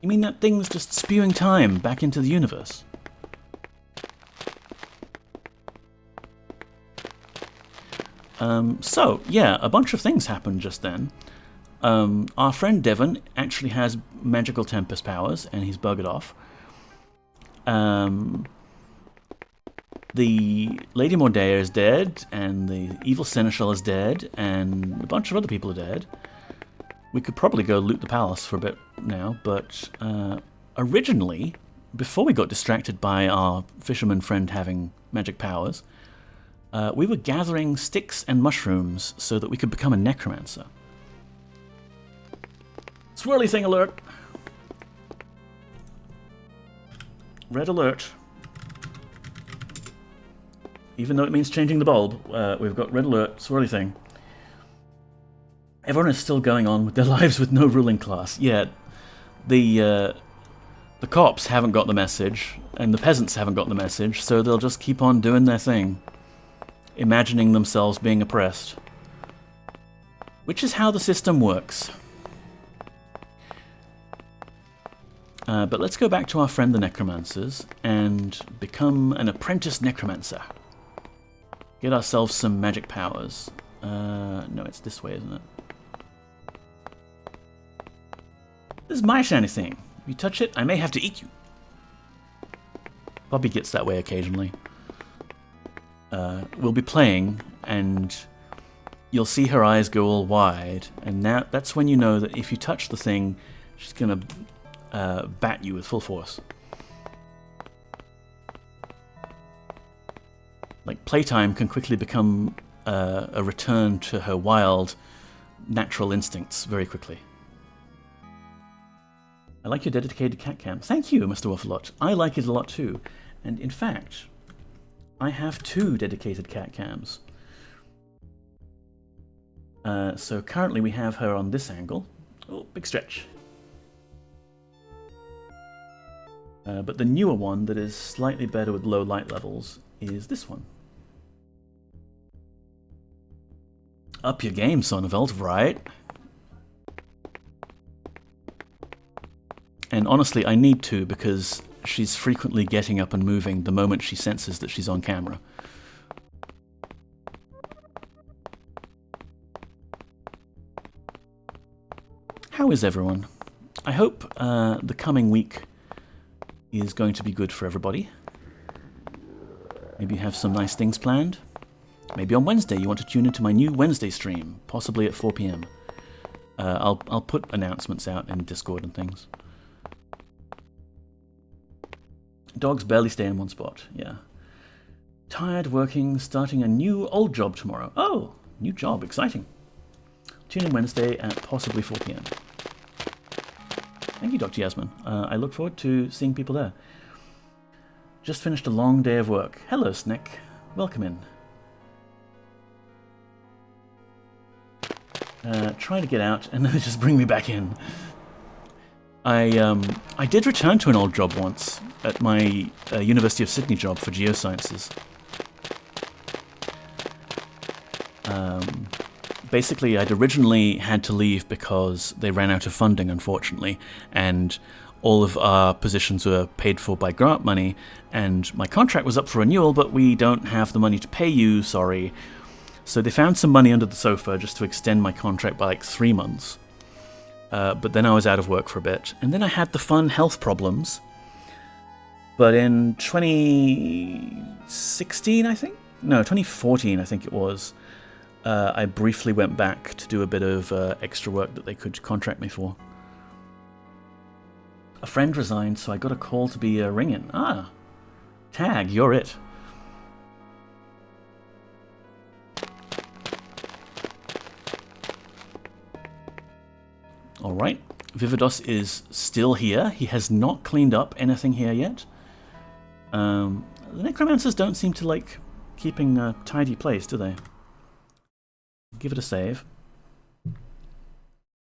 You mean that thing's just spewing time back into the universe? So, yeah, a bunch of things happened just then. Our friend Devon actually has magical tempest powers, and he's buggered off. The Lady Mordea is dead, and the Evil Seneschal is dead, and a bunch of other people are dead. We could probably go loot the palace for a bit now, but originally, before we got distracted by our fisherman friend having magic powers, we were gathering sticks and mushrooms so that we could become a necromancer. Swirly thing alert! Red alert. Even though it means changing the bulb, we've got red alert, swirly thing. Everyone is still going on with their lives with no ruling class. Yeah, the cops haven't got the message, and the peasants haven't got the message, so they'll just keep on doing their thing, imagining themselves being oppressed. Which is how the system works. But let's go back to our friend the Necromancers and become an apprentice necromancer. Get ourselves some magic powers. No, it's this way, isn't it? This is my shiny thing. If you touch it, I may have to eat you. Bobby gets that way occasionally. We'll be playing, and you'll see her eyes go all wide, and that's when you know that if you touch the thing, she's gonna bat you with full force. Like, playtime can quickly become a return to her wild, natural instincts very quickly. I like your dedicated cat cam. Thank you, Mr. Waffle. I like it a lot too. And in fact, I have 2 dedicated cat cams. So currently we have her on this angle. Oh, big stretch. But the newer one that is slightly better with low light levels is this one. Up your game, Sonneveld, right? And honestly, I need to, because she's frequently getting up and moving the moment she senses that she's on camera. How is everyone? I hope the coming week is going to be good for everybody. Maybe you have some nice things planned. Maybe on Wednesday you want to tune into my new Wednesday stream, possibly at 4 PM. I'll put announcements out in Discord and things. Dogs barely stay in one spot, yeah. Tired working, starting a new old job tomorrow. Oh, new job, exciting. Tune in Wednesday at possibly 4 PM. Thank you, Dr. Yasmin. I look forward to seeing people there. Just finished a long day of work. Hello, Snick. Welcome in. Try to get out and then just bring me back in. I did return to an old job once at my University of Sydney job for geosciences. Basically, I'd originally had to leave because they ran out of funding, unfortunately, and all of our positions were paid for by grant money, and my contract was up for renewal, but we don't have the money to pay you, sorry. So they found some money under the sofa just to extend my contract by like 3 months. But then I was out of work for a bit. And then I had the fun health problems. But in 2016, I think? No, 2014, I think it was. I briefly went back to do a bit of extra work that they could contract me for. A friend resigned, so I got a call to be ringing. Ah, Tag, you're it. Alright, Vividos is still here. He has not cleaned up anything here yet. The Necromancers don't seem to like keeping a tidy place, do they? Give it a save.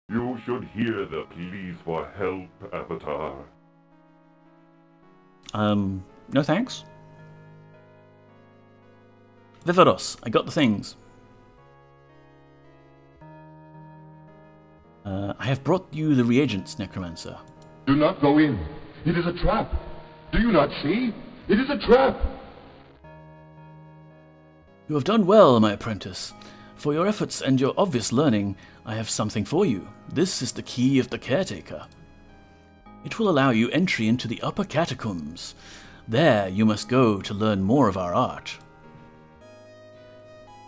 You should hear the pleas for help, Avatar. No thanks. Vivaros, I got the things. I have brought you the reagents, Necromancer. Do not go in. It is a trap. Do you not see? It is a trap. You have done well, my apprentice. For your efforts and your obvious learning, I have something for you. This is the key of the Caretaker. It will allow you entry into the upper catacombs. There you must go to learn more of our art.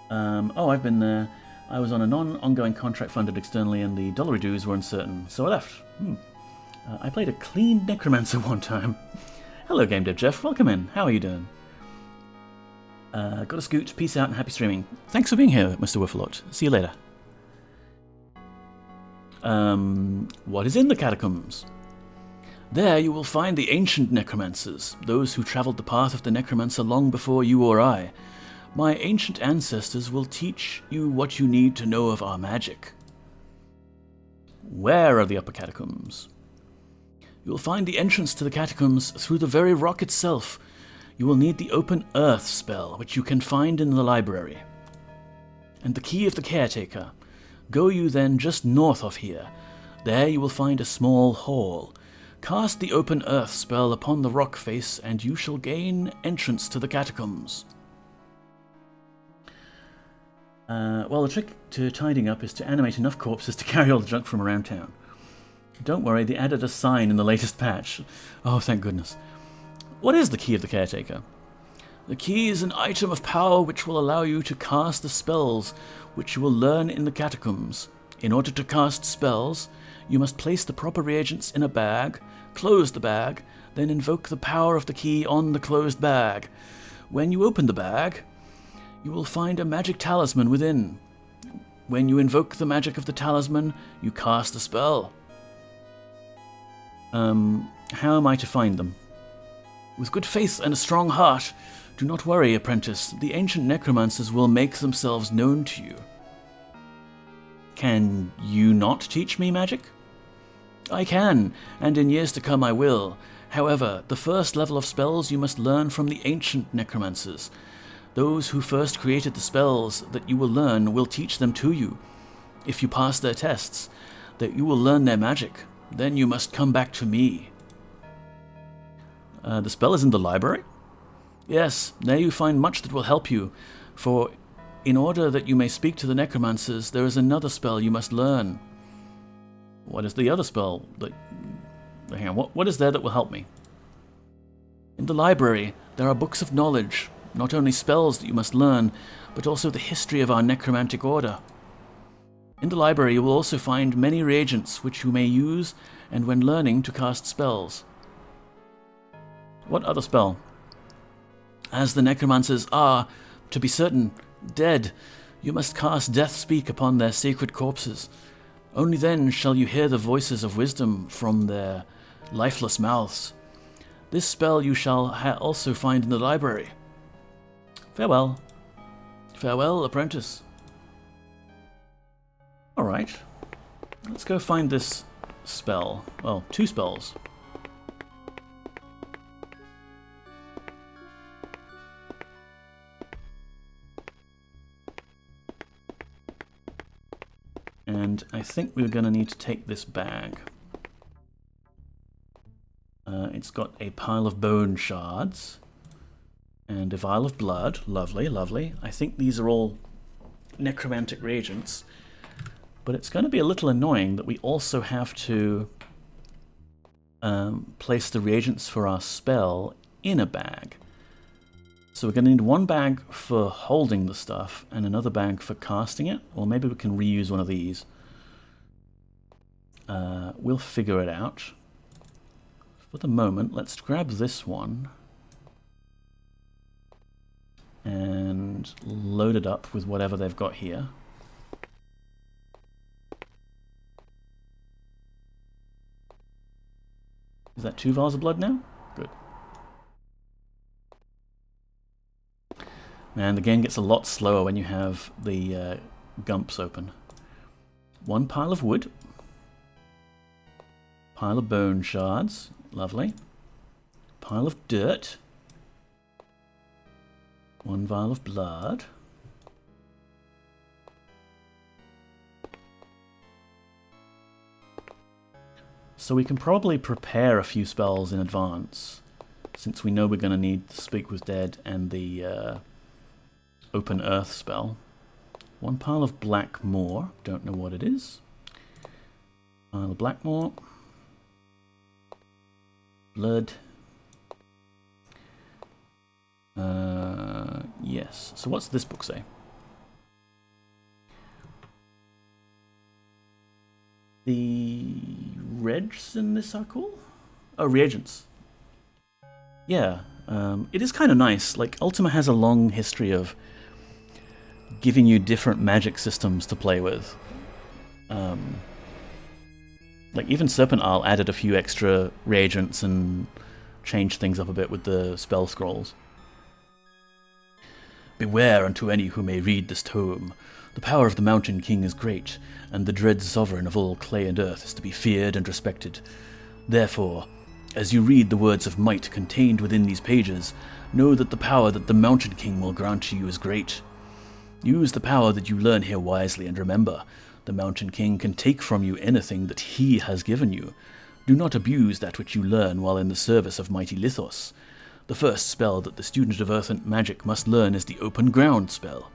I've been there. I was on a non-ongoing contract funded externally and the dollary dues were uncertain, so I left. I played a clean Necromancer one time. Hello, Game Dev Jeff. Welcome in. How are you doing? Got a scoot. Peace out and happy streaming. Thanks for being here, Mr. Whiffalot. See you later. What is in the catacombs? There you will find the ancient necromancers, those who travelled the path of the necromancer long before you or I. My ancient ancestors will teach you what you need to know of our magic. Where are the upper catacombs? You will find the entrance to the catacombs through the very rock itself. You will need the Open Earth spell, which you can find in the library. And the key of the Caretaker. Go you then just north of here. There you will find a small hall. Cast the Open Earth spell upon the rock face, and you shall gain entrance to the catacombs. Well, the trick to tidying up is to animate enough corpses to carry all the junk from around town. Don't worry, they added a sign in the latest patch. Oh, thank goodness. What is the key of the Caretaker? The key is an item of power which will allow you to cast the spells which you will learn in the catacombs. In order to cast spells, you must place the proper reagents in a bag, close the bag, then invoke the power of the key on the closed bag. When you open the bag, you will find a magic talisman within. When you invoke the magic of the talisman, you cast a spell. How am I to find them? With good faith and a strong heart, do not worry, apprentice. The ancient necromancers will make themselves known to you. Can you not teach me magic? I can, and in years to come I will. However, the first level of spells you must learn from the ancient necromancers. Those who first created the spells that you will learn will teach them to you. If you pass their tests, that you will learn their magic. Then you must come back to me. The spell is in the library? Yes, there you find much that will help you, for in order that you may speak to the necromancers, there is another spell you must learn. What is the other spell? Hang on, what is there that will help me? In the library, there are books of knowledge, not only spells that you must learn, but also the history of our necromantic order. In the library you will also find many reagents which you may use and when learning to cast spells. What other spell? As the necromancers are, to be certain, dead, you must cast Death Speak upon their sacred corpses. Only then shall you hear the voices of wisdom from their lifeless mouths. This spell you shall also find in the library. Farewell. Farewell, apprentice. Alright. Let's go find this spell. Well, 2 spells. And I think we're going to need to take this bag. It's got a pile of bone shards and a vial of blood. Lovely, lovely. I think these are all necromantic reagents, but it's going to be a little annoying that we also have to place the reagents for our spell in a bag. So we're going to need one bag for holding the stuff and another bag for casting it, or maybe we can reuse one of these. We'll figure it out. For the moment, let's grab this one and load it up with whatever they've got here. Is that 2 vials of blood now? Good. Man, the game gets a lot slower when you have the gumps open. 1 pile of wood. Pile of bone shards. Lovely. Pile of dirt. 1 vial of blood. So we can probably prepare a few spells in advance, since we know we're going to need to Speak with Dead and the Open Earth spell. 1 pile of Blackmore. Don't know what it is. Pile of Blackmore. Blood. Yes. So what's this book say? The regs in this are cool? Oh, reagents. Yeah. It is kind of nice. Like, Ultima has a long history of giving you different magic systems to play with. Like, even Serpent Isle added a few extra reagents and changed things up a bit with the spell scrolls. Beware unto any who may read this tome. The power of the Mountain King is great, and the dread sovereign of all clay and earth is to be feared and respected. Therefore, as you read the words of might contained within these pages, know that the power that the Mountain King will grant to you is great. Use the power that you learn here wisely, and remember, the Mountain King can take from you anything that he has given you. Do not abuse that which you learn while in the service of mighty Lithos. The first spell that the student of Earth and Magic must learn is the Open Ground spell.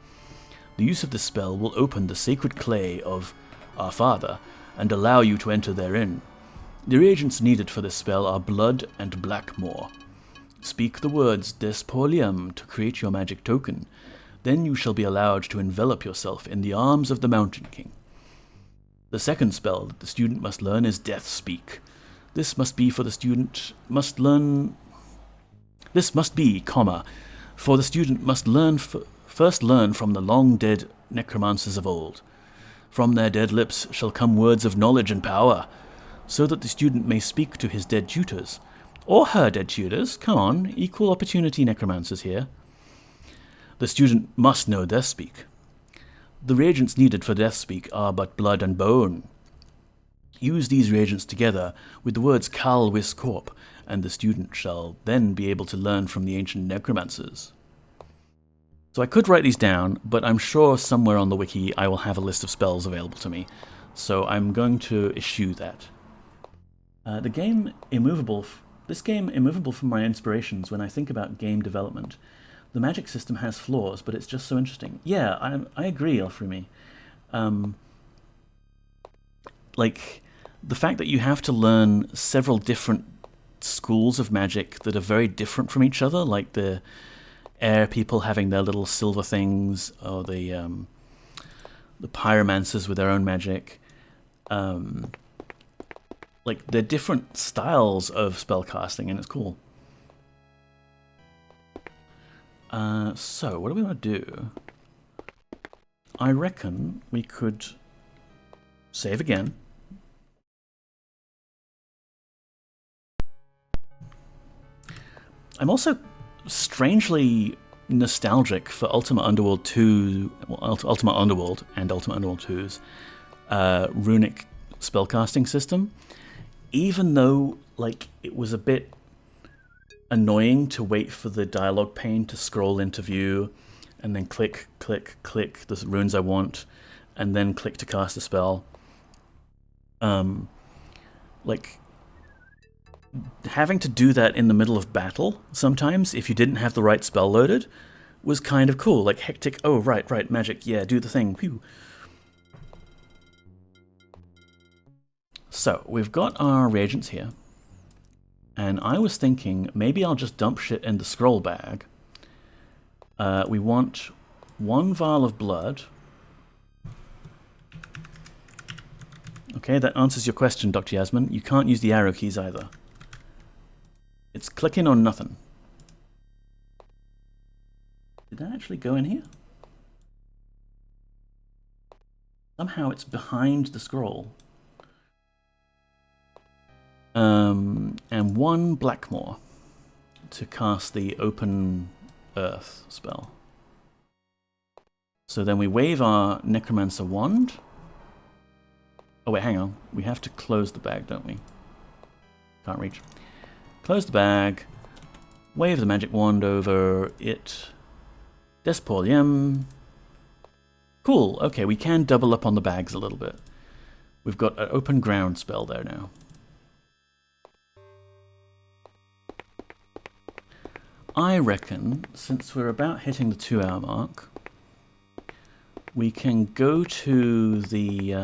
The use of this spell will open the sacred clay of our Father and allow you to enter therein. The reagents needed for this spell are blood and Blackmore. Speak the words Despolium to create your magic token. Then you shall be allowed to envelop yourself in the arms of the Mountain King. The second spell that the student must learn is Death Speak. This must be, for the student must learn first learn from the long-dead necromancers of old. From their dead lips shall come words of knowledge and power, so that the student may speak to his dead tutors. Or her dead tutors. Come on, equal opportunity necromancers here. The student must know Death Speak. The reagents needed for Death Speak are but blood and bone. Use these reagents together with the words Kal Wis Corp, and the student shall then be able to learn from the ancient necromancers. So I could write these down, but I'm sure somewhere on the wiki I will have a list of spells available to me, so I'm going to eschew that. This game, Immovable from my inspirations when I think about game development. The magic system has flaws, but it's just so interesting. Yeah, I agree, Alfrumi. Like, the fact that you have to learn several different schools of magic that are very different from each other, like the air people having their little silver things, or the pyromancers with their own magic. Like, they're different styles of spellcasting, and it's cool. So, what do we want to do? I reckon we could save again. I'm also strangely nostalgic for Ultima Underworld 2, Ultima Underworld and Ultima Underworld 2's runic spellcasting system, even though, like, it was a bit annoying to wait for the dialogue pane to scroll into view and then click, click, click the runes I want, and then click to cast a spell. Like, having to do that in the middle of battle sometimes, if you didn't have the right spell loaded, was kind of cool. Like hectic, oh right, magic, yeah, do the thing. Phew. So, we've got our reagents here. And I was thinking, maybe I'll just dump shit in the scroll bag. We want 1 vial of blood. Okay, that answers your question, Dr. Yasmin. You can't use the arrow keys either. It's clicking on nothing. Did that actually go in here? Somehow it's behind the scroll. And 1 Blackmore to cast the Open Earth spell. So then we wave our Necromancer Wand. Oh wait, hang on. We have to close the bag, don't we? Can't reach. Close the bag. Wave the magic wand over it. Despolium. Cool. Okay, we can double up on the bags a little bit. We've got an open ground spell there now. I reckon, since we're about hitting the 2-hour mark, we can go to the...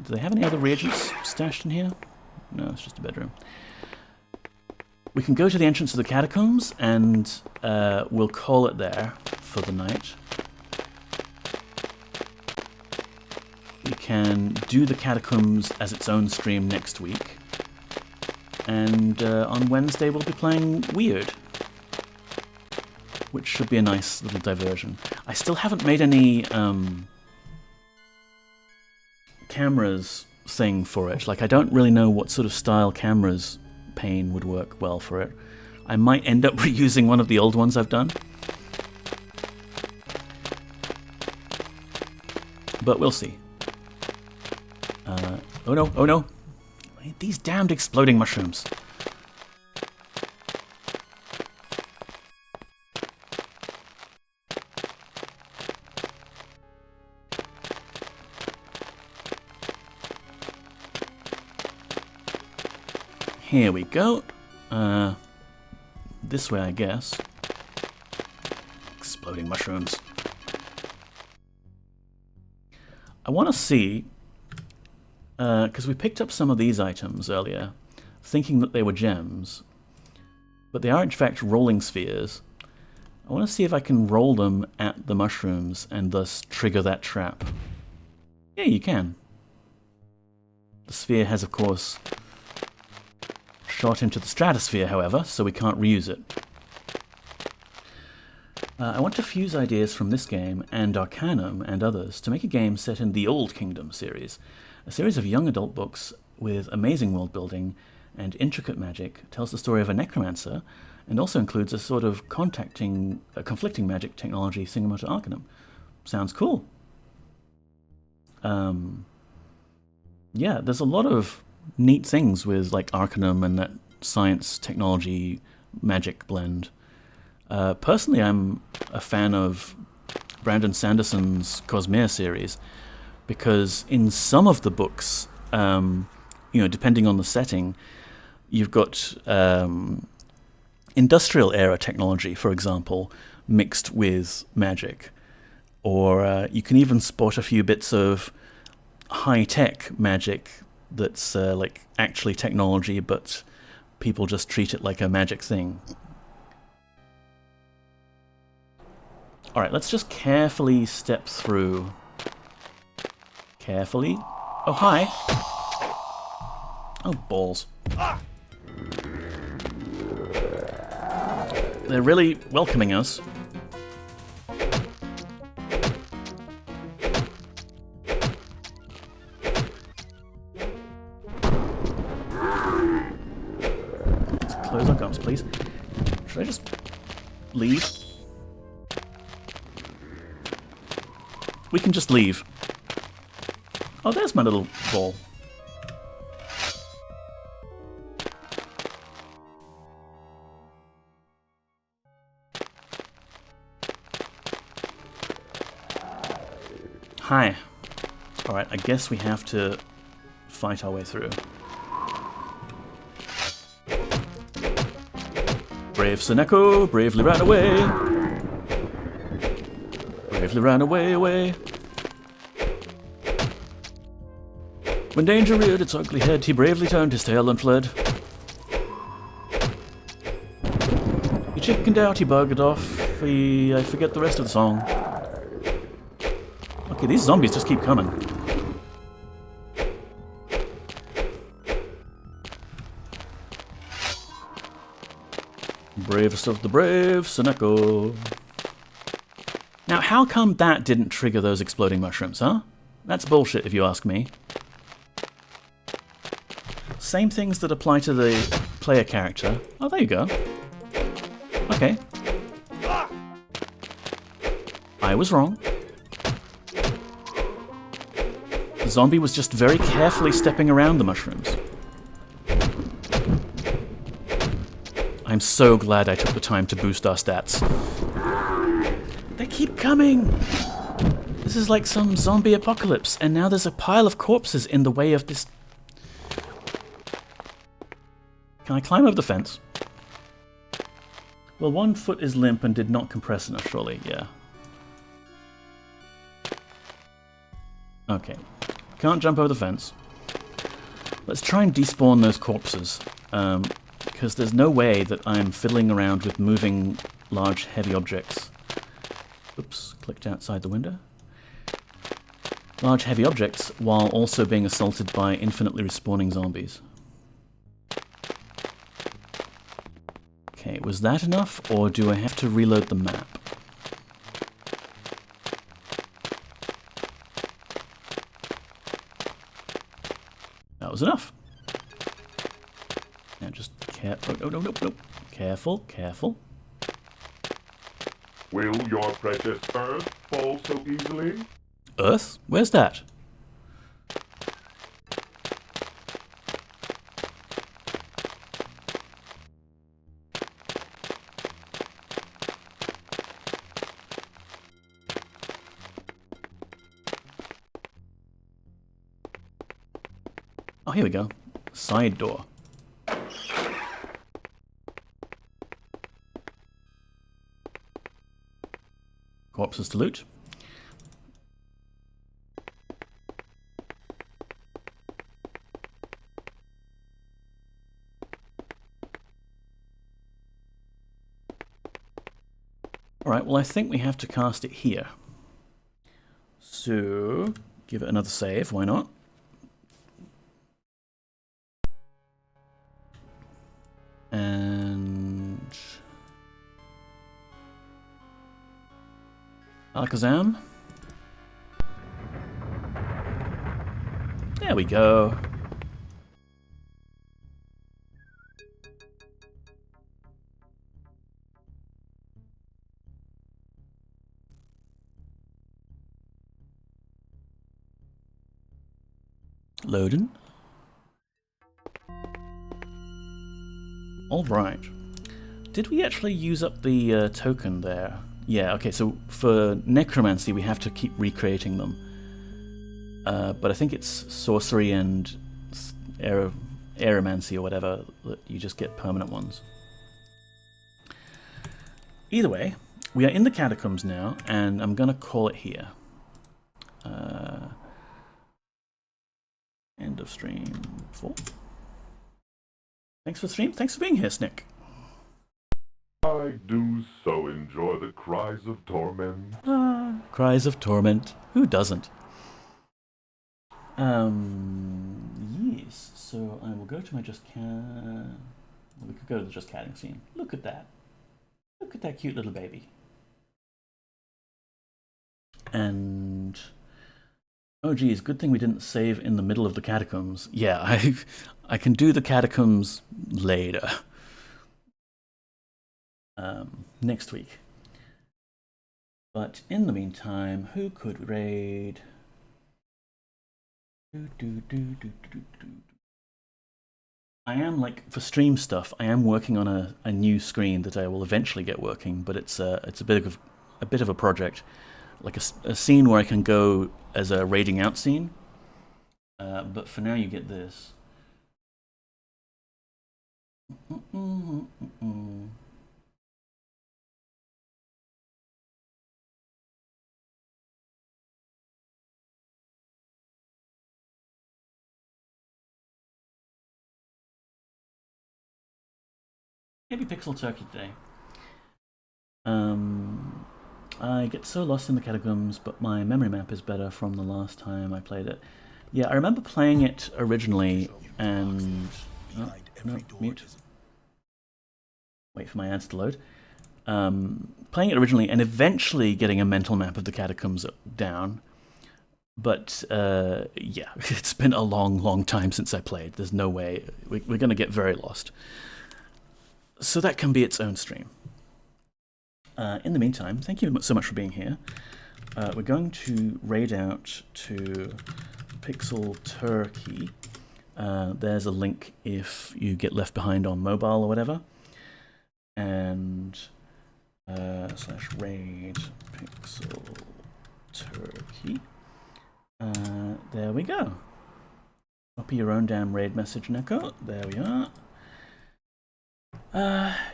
do they have any other reagents stashed in here? No, it's just a bedroom. We can go to the entrance of the catacombs, and we'll call it there for the night. We can do the catacombs as its own stream next week. And on Wednesday we'll be playing Weird, which should be a nice little diversion. I still haven't made any cameras thing for it. Like, I don't really know what sort of style cameras pane would work well for it. I might end up reusing one of the old ones I've done. But we'll see. Oh no, oh no. These damned exploding mushrooms. Here we go. This way, I guess. Exploding mushrooms. I want to see, because we picked up some of these items earlier, thinking that they were gems, but they are in fact rolling spheres. I want to see if I can roll them at the mushrooms and thus trigger that trap. Yeah, you can. The sphere has, of course, shot into the stratosphere, however, so we can't reuse it. I want to fuse ideas from this game and Arcanum and others to make a game set in the Old Kingdom series, a series of young adult books with amazing world building and intricate magic, tells the story of a necromancer, and also includes a sort of conflicting magic technology similar to Arcanum. Sounds cool. Yeah, there's a lot of neat things with like Arcanum and that science technology magic blend. Personally, I'm a fan of Brandon Sanderson's Cosmere series because in some of the books, depending on the setting, you've got industrial era technology, for example, mixed with magic. Or you can even spot a few bits of high-tech magic that's like actually technology, but people just treat it like a magic thing. Alright, let's just carefully step through. Carefully. Oh, hi. Oh, balls. They're really welcoming us. Let's close our gums, please. Should I just leave? We can just leave. Oh, there's my little ball. Hi. Alright, I guess we have to fight our way through. Brave Seneko bravely ran away. Bravely ran away. When danger reared its ugly head, he bravely turned his tail and fled. He chickened out, he buggered off. I forget the rest of the song. Okay, these zombies just keep coming. Bravest of the brave, Seneko. Now, how come that didn't trigger those exploding mushrooms, huh? That's bullshit if you ask me. Same things that apply to the player character. Oh, there you go. Okay. I was wrong. The zombie was just very carefully stepping around the mushrooms. I'm so glad I took the time to boost our stats. They keep coming! This is like some zombie apocalypse, and now there's a pile of corpses in the way of this... Can I climb over the fence? Well, one foot is limp and did not compress enough, surely, yeah. Okay. Can't jump over the fence. Let's try and despawn those corpses. Because there's no way that I'm fiddling around with moving large, heavy objects. Oops, clicked outside the window. Large, heavy objects, while also being assaulted by infinitely respawning zombies. Okay, was that enough, or do I have to reload the map? That was enough. Now just nope. Careful, careful. Will your precious earth fall so easily? Earth? Where's that? Oh, here we go. Side door. Corpses to loot. Alright, well I think we have to cast it here. So, give it another save, why not? And... Alakazam. There we go. Loading. All right. Did we actually use up the token there? Yeah, okay, so for necromancy we have to keep recreating them. But I think it's sorcery and aeromancy or whatever that you just get permanent ones. Either way, we are in the catacombs now, and I'm going to call it here. End of stream 4. Thanks for the stream. Thanks for being here, Snick. I do so enjoy the cries of torment. Cries of torment. Who doesn't? Yes. So I will go to my just cat. We could go to the just catting scene. Look at that. Look at that cute little baby. And oh geez, good thing we didn't save in the middle of the catacombs. Yeah, I can do the catacombs later. Next week. But in the meantime, who could raid? I am, like, for stream stuff, I am working on a new screen that I will eventually get working, but it's a bit of a project, like a scene where I can go as a raiding out scene. But for now, you get this. Maybe Pixel Turkey today. I get so lost in the catacombs, but my memory map is better from the last time I played it. Yeah, I remember playing it originally and... Oh, no, mute. Wait for my ads to load. Playing it originally and eventually getting a mental map of the catacombs down. But, yeah, it's been a long time since I played. There's no way. We're going to get very lost. So that can be its own stream. In the meantime, thank you so much for being here. We're going to raid out to Pixel Turkey. There's a link if you get left behind on mobile or whatever. And /raid Pixel Turkey. There we go. Copy your own damn raid message, Neko. There we are.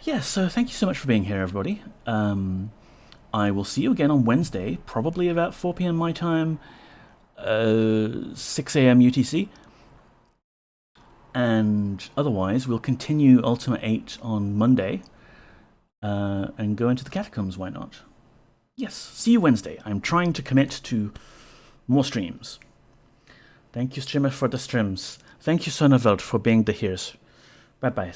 Yeah, so thank you so much for being here, everybody. I will see you again on Wednesday, probably about 4 p.m. my time, 6 a.m. UTC. And otherwise, we'll continue Ultima 8 on Monday and go into the catacombs, why not? Yes, see you Wednesday. I'm trying to commit to more streams. Thank you, streamer, for the streams. Thank you, Sonneveld, for being the here's. Bye-bye.